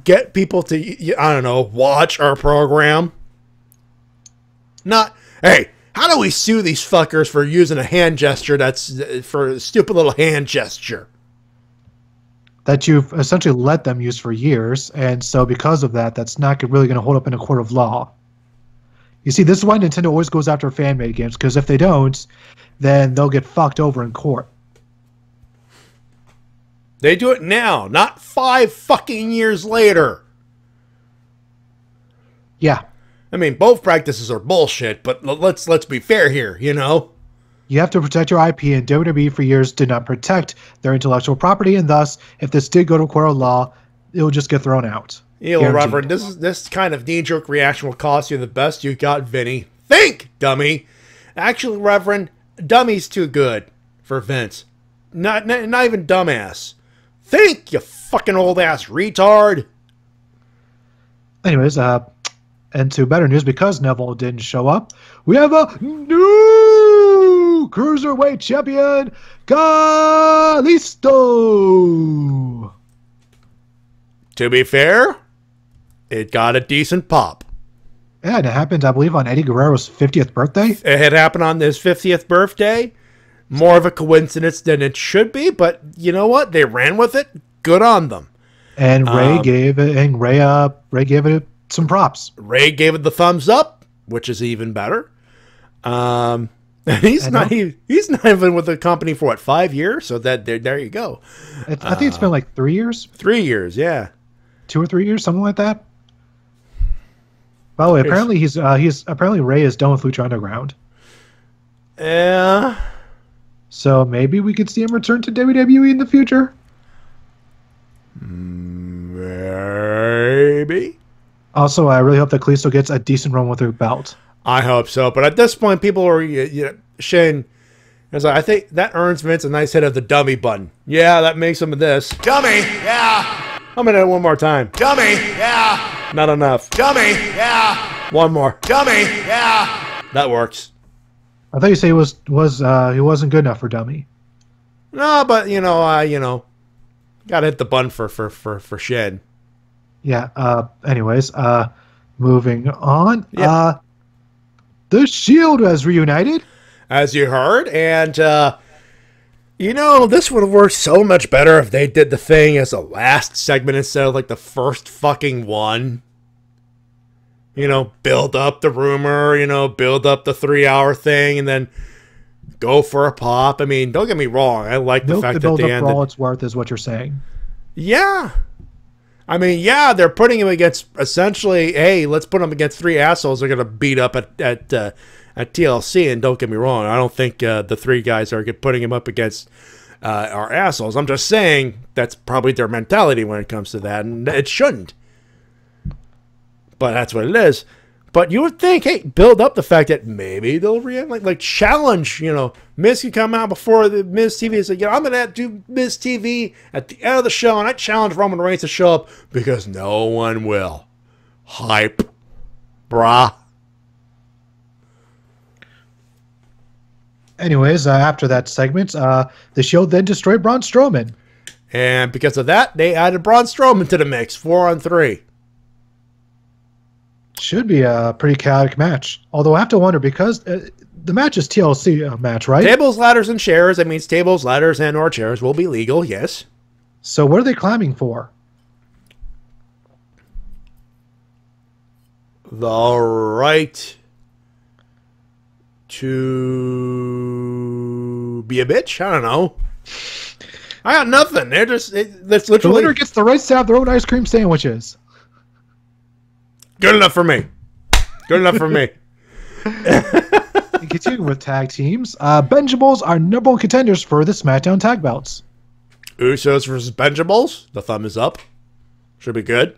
get people to, I don't know, watch our program? Not, hey, how do we sue these fuckers for using a hand gesture that's for a stupid little hand gesture? That you've essentially let them use for years, and so because of that, that's not really going to hold up in a court of law. You see, this is why Nintendo always goes after fan-made games, because if they don't, then they'll get fucked over in court. They do it now, not 5 fucking years later. Yeah. I mean, both practices are bullshit, but let's be fair here, you know? You have to protect your IP, and WWE for years did not protect their intellectual property, and thus, if this did go to court of law, it will just get thrown out. Yeah, well, Reverend, this kind of knee-jerk reaction will cost you the best you got, Vinny. Think, dummy! Actually, Reverend, dummy's too good for Vince. Not even dumbass. Think, you fucking old-ass retard! Anyways, and to better news, because Neville didn't show up, we have a new Cruiserweight Champion, Kalisto! To be fair, it got a decent pop. Yeah, and it happened, I believe, on Eddie Guerrero's 50th birthday. It had happened on his 50th birthday. More of a coincidence than it should be, but you know what? They ran with it. Good on them. And Ray gave it some props. Ray gave it the thumbs up, which is even better. He's not even with the company for what, 5 years? So that there you go. I think it's been like 3 years. 3 years, yeah. 2 or 3 years, something like that. By the way, apparently apparently Ray is done with Lucha Underground. Yeah. So maybe we could see him return to WWE in the future. Maybe. Also, I really hope that Kalisto gets a decent run with her belt. I hope so, but at this point, people are Shane. I think that earns Vince a nice hit of the dummy button. Yeah, that makes him this. Dummy, yeah. I'm gonna do it one more time. Dummy, yeah. Not enough. Dummy, yeah. One more. Dummy, yeah. That works. I thought you say he wasn't good enough for dummy. No, but gotta hit the button for Shed. Yeah. Anyways, moving on. Yeah. The Sheild has reunited, as you heard, and this would have worked so much better if they did the thing as the last segment instead of like the first fucking one. Build up the rumor, build up the 3-hour thing, and then go for a pop. I mean, don't get me wrong. I like the fact that build they up ended. for all it's worth is what you're saying. Yeah. I mean, yeah, they're putting him against essentially, hey, let's put him against 3 assholes they're going to beat up at TLC. And don't get me wrong, I don't think the 3 guys are putting him up against our assholes. I'm just saying that's probably their mentality when it comes to that, and it shouldn't. But that's what it is. But you would think, hey, build up the fact that maybe they'll like challenge, Miz can come out before the Miz TV and say, I'm going to do Miz TV at the end of the show, and I challenge Roman Reigns to show up because no one will. Hype. Brah. Anyways, after that segment, the Sheild then destroyed Braun Strowman. And because of that, they added Braun Strowman to the mix, 4-on-3. Should be a pretty chaotic match. Although I have to wonder, because the match is TLC match, right? Tables, ladders, and chairs. That means tables, ladders, and or chairs will be legal, yes. So what are they climbing for? The right to be a bitch? I don't know. I got nothing. They're just, that's literally... The winner gets the right to have their own ice cream sandwiches. Good enough for me. Good enough for me. Continuing with tag teams, Benjables are number 1 contenders for the SmackDown tag belts. Usos versus Benjables. The thumb is up. Should be good.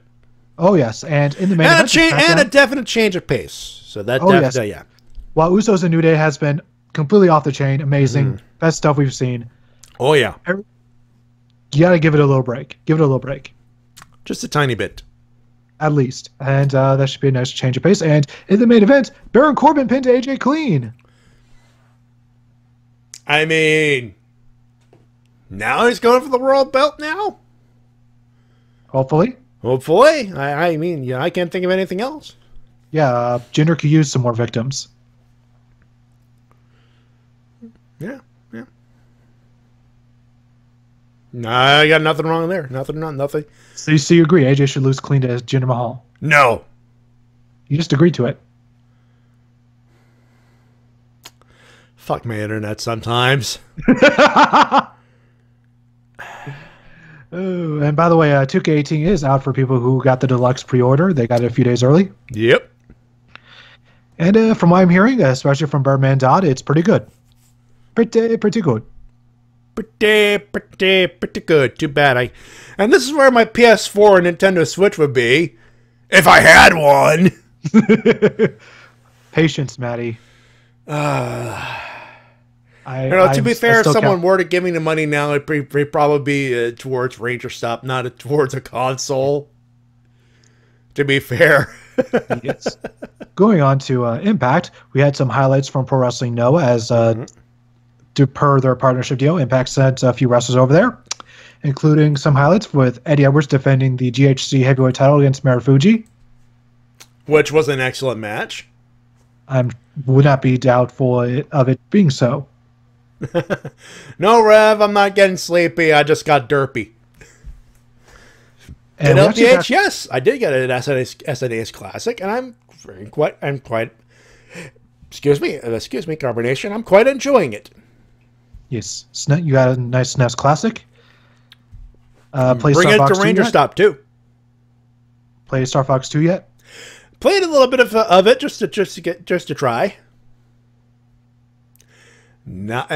Oh yes, and in the main event, and a definite change of pace. So that definitely, yeah. While Usos and New Day has been completely off the chain, amazing, best stuff we've seen. Oh yeah. You gotta give it a little break. Give it a little break. Just a tiny bit. At least. And that should be a nice change of pace. And in the main event, Baron Corbin pinned AJ Clean. I mean, now he's going for the world belt now? Hopefully. Hopefully. I mean, yeah, I can't think of anything else. Yeah, Jinder could use some more victims. Yeah. No, I got nothing wrong there. Nothing. So you agree AJ should lose clean to Jinder Mahal? No. You just agreed to it. Fuck my internet sometimes. Oh, and by the way, 2K18 is out for people who got the deluxe pre-order. They got it a few days early. Yep. And from what I'm hearing, especially from Birdman Dodd, it's pretty good. Pretty good. Pretty good. Too bad and this is where my PS4 and Nintendo Switch would be if I had one. Patience, Matty. To be fair, if someone were to give me the money now, it'd probably be towards Ranger Stop, not towards a console. To be fair. Yes. Going on to Impact, we had some highlights from Pro Wrestling Noah as per their partnership deal. Impact sent a few wrestlers over there, including some highlights with Eddie Edwards defending the GHC heavyweight title against Marufuji, which was an excellent match. I would not be doubtful of it being so. No, Rev, I'm not getting sleepy. I just got derpy. And at LPH, yes, I did get an SNES Classic, and I'm quite. Excuse me, Carbonation. I'm quite enjoying it. Yes, you got a nice SNES Classic. Bring it to Ranger Stop too. Play Star Fox 2 yet? Played a little bit of it just to try. No,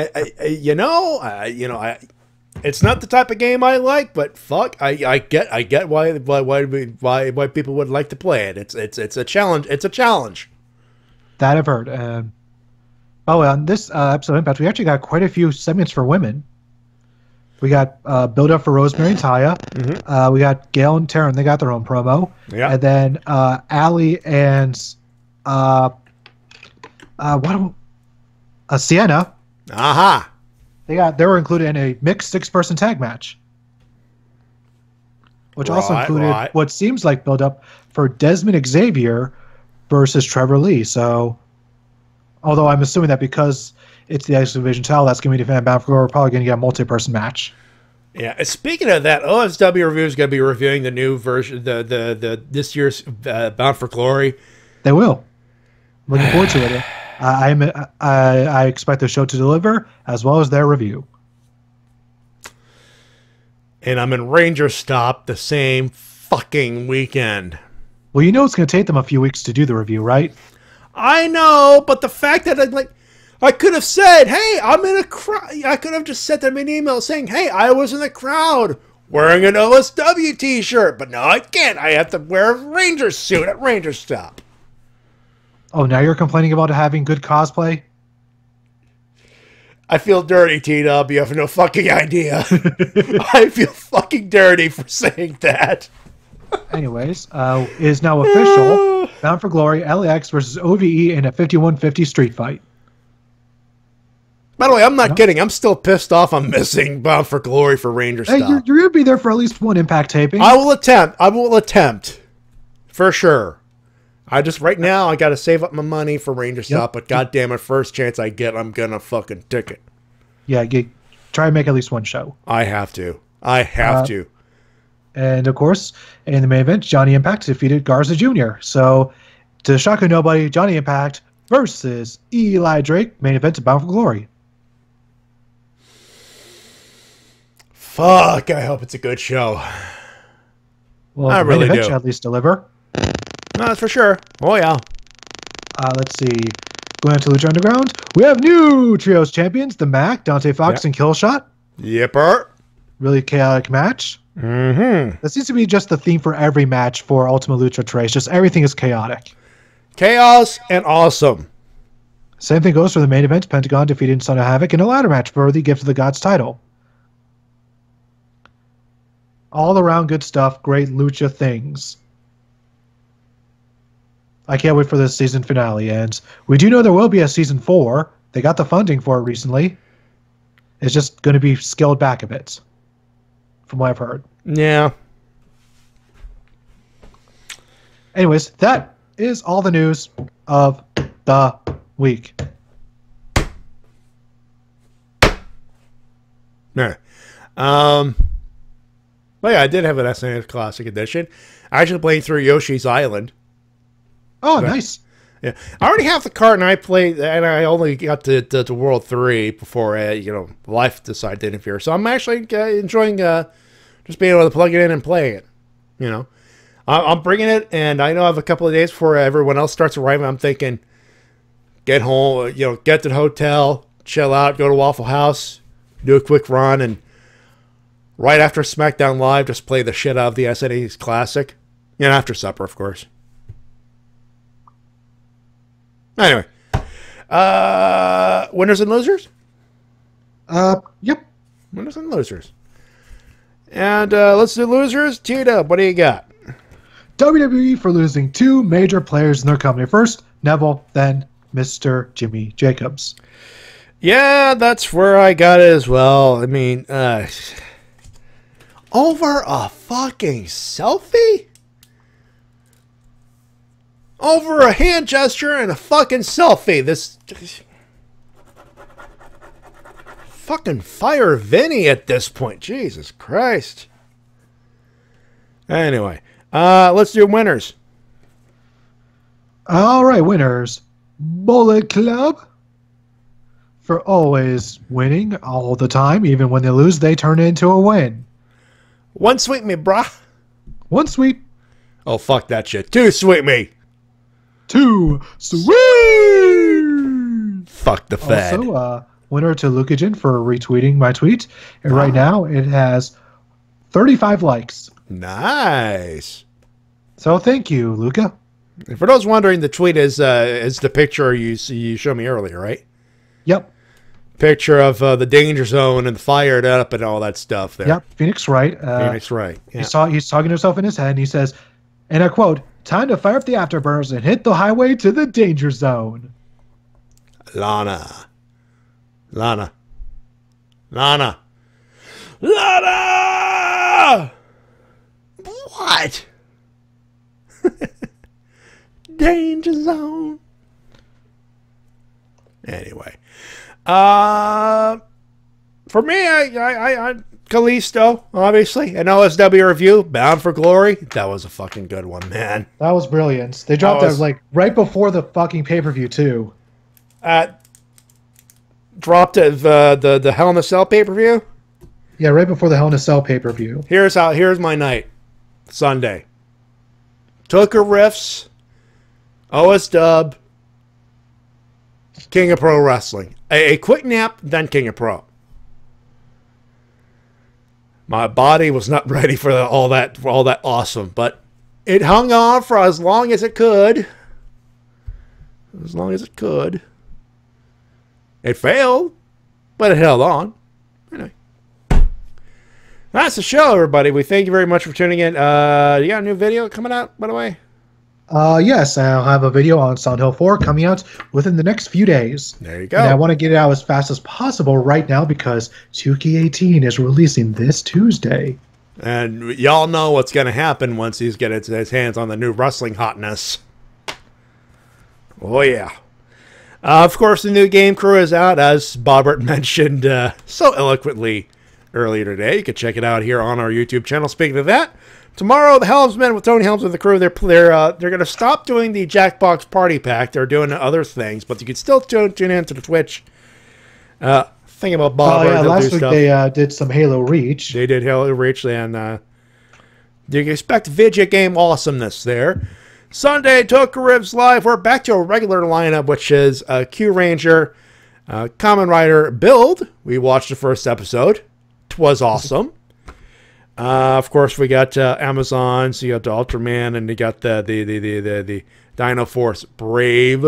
it's not the type of game I like, but fuck, I get why people would like to play it. It's a challenge. It's a challenge. That I've heard. On this episode of Impact, we actually got quite a few segments for women. We got build up for Rosemary and Taya. We got Gail and Taryn. They got their own promo. Yeah. And then Allie and Sienna. Aha. They were included in a mixed 6-person tag match, which also included what seems like build-up for Desmond Xavier versus Trevor Lee. So, although I'm assuming that because it's the X Division title, that's going to be defended Bound for Glory, we're probably going to get a multi-person match. Yeah. Speaking of that, OSW Review is going to be reviewing the new version, the this year's Bound for Glory. They will. Looking forward to it. I expect the show to deliver as well as their review. And I'm in Ranger Stop the same fucking weekend. Well, you know it's going to take them a few weeks to do the review, right? I know, but the fact that I could have said, hey, I'm in a crowd. I could have just sent them an email saying, hey, I was in the crowd wearing an OSW t-shirt. But no, I can't. I have to wear a Ranger suit at Ranger Stop. Oh, now you're complaining about having good cosplay? I feel dirty, T-Dub. You have no fucking idea. I feel fucking dirty for saying that. Anyways, it is now official. Bound for Glory, LAX versus OVE in a 51-50 street fight. By the way, I'm not kidding. I'm still pissed off I'm missing Bound for Glory for Ranger Stop. Hey, you're going to be there for at least one Impact taping. I will attempt. For sure. Right now, I got to save up my money for Ranger Stop, but goddamn it, first chance I get, I'm going to fucking ticket. Yeah, try and make at least one show. I have to. And, of course, in the main event, Johnny Impact defeated Garza Jr. So, to the shock of nobody, Johnny Impact versus Eli Drake, main event of Bound for Glory. Fuck, I hope it's a good show. Well, I really do. Should at least deliver. No, that's for sure. Oh, yeah. Let's see. Going to Lucha Underground, we have new Trios champions, the Mac, Dante Fox, and Killshot. Yipper. Really chaotic match. Mm-hmm. That seems to be just the theme for every match for Ultimate Lucha Tres. Just everything is chaotic. Chaos and awesome. Same thing goes for the main event. Pentagon defeated Son of Havoc in a ladder match for the Gift of the Gods title. All around good stuff. Great Lucha things. I can't wait for this season finale. And we do know there will be a season 4. They got the funding for it recently. It's just going to be scaled back a bit, from what I've heard. Yeah. Anyways, that is all the news of the week. Yeah. Well, yeah, I did have an SNES Classic Edition. I actually played through Yoshi's Island. Oh, nice. Yeah, I already have the cart, and I played, and I only got to World 3 before life decided to interfere. So I'm actually enjoying just being able to plug it in and play it. I'm bringing it, and I know I have a couple of days before everyone else starts arriving. I'm thinking, get home, get to the hotel, chill out, go to Waffle House, do a quick run, and right after SmackDown Live, just play the shit out of the SNES Classic. After supper, of course. Anyway, winners and losers? Yep. Winners and losers. And let's do losers. T-Dub, what do you got? WWE for losing 2 major players in their company. First, Neville, then Mr. Jimmy Jacobs. Yeah, that's where I got it as well. I mean, over a fucking selfie? Over a hand gesture and a fucking selfie. This fucking fire Vinny at this point. Jesus Christ. Anyway, let's do winners. All right, winners. Bullet Club for always winning all the time. Even when they lose, they turn it into a win. 1 sweet me, brah. 1 sweet. Oh, fuck that shit. 2 sweet me. 2 sweet. Fuck the Fed. Also, winner to Lukagen for retweeting my tweet. And right now, it has 35 likes. Nice. So thank you, Luca. And for those wondering, the tweet is the picture you showed me earlier, right? Yep. Picture of the danger zone and fired up and all that stuff there. Yep, Phoenix Wright. Phoenix Wright. Yeah. He's talking to himself in his head, and he says, and I quote, "Time to fire up the afterburners and hit the highway to the danger zone." Lana. Lana. Lana! What? Danger zone. Anyway. For me, I Kalisto, obviously. An OSW review, Bound for Glory. That was a fucking good one, man. That was brilliant. They dropped that like right before the fucking pay-per-view, too. Dropped the Hell in a Cell pay-per-view? Yeah, right before the Hell in a Cell pay-per-view. Here's my night. Sunday. Tucker riffs. OSW. King of Pro Wrestling. A quick nap, then King of Pro. My body was not ready for all that awesome, but it hung on for as long as it could. As long as it could. It failed, but it held on. Anyway. That's the show, everybody. We thank you very much for tuning in. You got a new video coming out, by the way? Yes, I'll have a video on Silent Hill 4 coming out within the next few days. There you go. And I want to get it out as fast as possible right now because 2K18 is releasing this Tuesday. And y'all know what's going to happen once he's gets his hands on the new wrestling hotness. Oh, yeah. Of course, the new game crew is out, as Bobbert mentioned so eloquently earlier today. You can check it out here on our YouTube channel. Speaking of that, tomorrow, the Helmsmen with Tony Helms and the crew, they're going to stop doing the Jackbox Party Pack. They're doing other things, but you can still tune into the Twitch. Thinking about Bob. Yeah, last week they did some Halo Reach. They did Halo Reach, and you can expect video game awesomeness there. Sunday, Toka Ribs Live. We're back to a regular lineup, which is Q Ranger, Kamen Rider Build. We watched the first episode. It was awesome. Of course, we got Amazon, so you got the Ultraman, and you got the Dino Force Brave.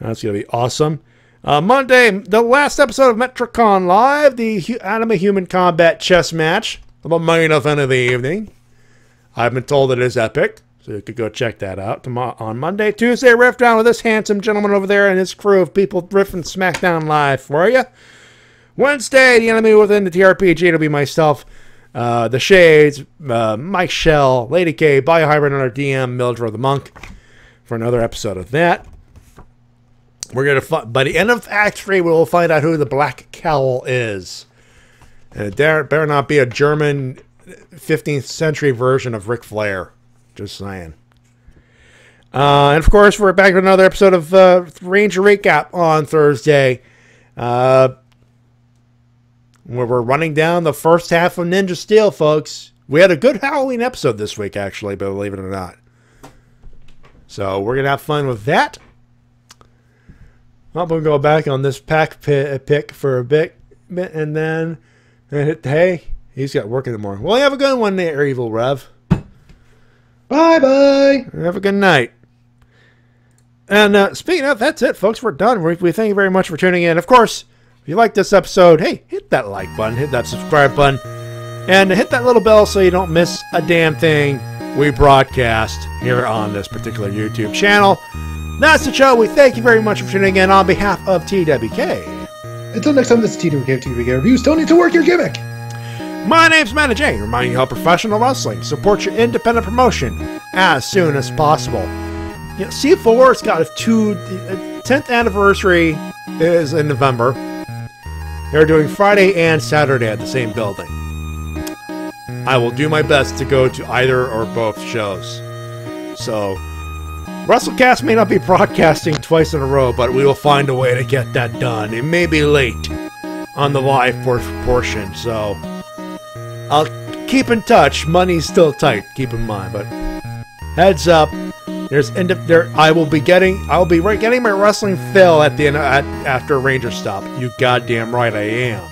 That's going to be awesome. Monday, the last episode of Metricon Live, the Anime Human Combat chess match, the main event of the evening. I've been told it is epic, so you could go check that out on Monday. Tuesday, Riff Down with this handsome gentleman over there and his crew of people riffing SmackDown Live for you. Wednesday, the enemy within the TRPG. It'll be myself, the Shades, Mike Shell, Lady K, Biohybrid, and our DM, Mildred the Monk, for another episode of that. We're gonna by the end of Act 3, we will find out who the Black Cowl is, and it better not be a German 15th century version of Ric Flair. Just saying. And of course, we're back with another episode of Ranger Recap on Thursday. Where we're running down the first half of Ninja Steel, folks. We had a good Halloween episode this week, actually, believe it or not. So we're going to have fun with that. I'm going to go back on this pack pick for a bit and then hey, he's got work in the morning. Well, you have a good one there, Evil Rev. Bye-bye. Have a good night. And speaking of, that's it, folks. We're done. We thank you very much for tuning in. Of course, if you like this episode, hey, hit that like button, hit that subscribe button, and hit that little bell so you don't miss a damn thing we broadcast here on this particular YouTube channel. That's the show. We thank you very much for tuning in on behalf of TWK. Until next time, this is TWK Reviews. Don't need to work your gimmick. My name's Matty Jay, reminding you how professional wrestling supports your independent promotion as soon as possible. You know, C4's got a 10th anniversary is in November. They're doing Friday and Saturday at the same building. I will do my best to go to either or both shows. So, Wrestle-Cast may not be broadcasting twice in a row, but we will find a way to get that done. It may be late on the live portion, so I'll keep in touch. Money's still tight, keep in mind, but heads up. I will be getting my wrestling fill at the end after Ranger Stop. You goddamn right I am.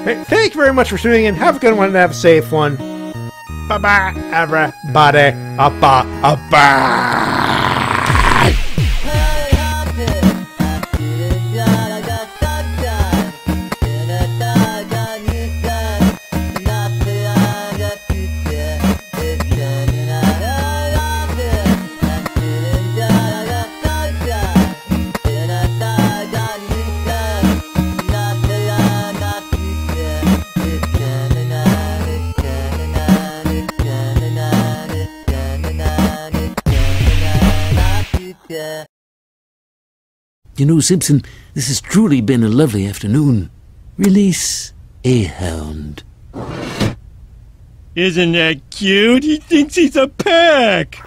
Hey, thank you very much for tuning in. Have a good one and have a safe one. Bye bye, everybody. Bye. You know, Simpson, this has truly been a lovely afternoon. Release a hound. Isn't that cute? He thinks he's a peck.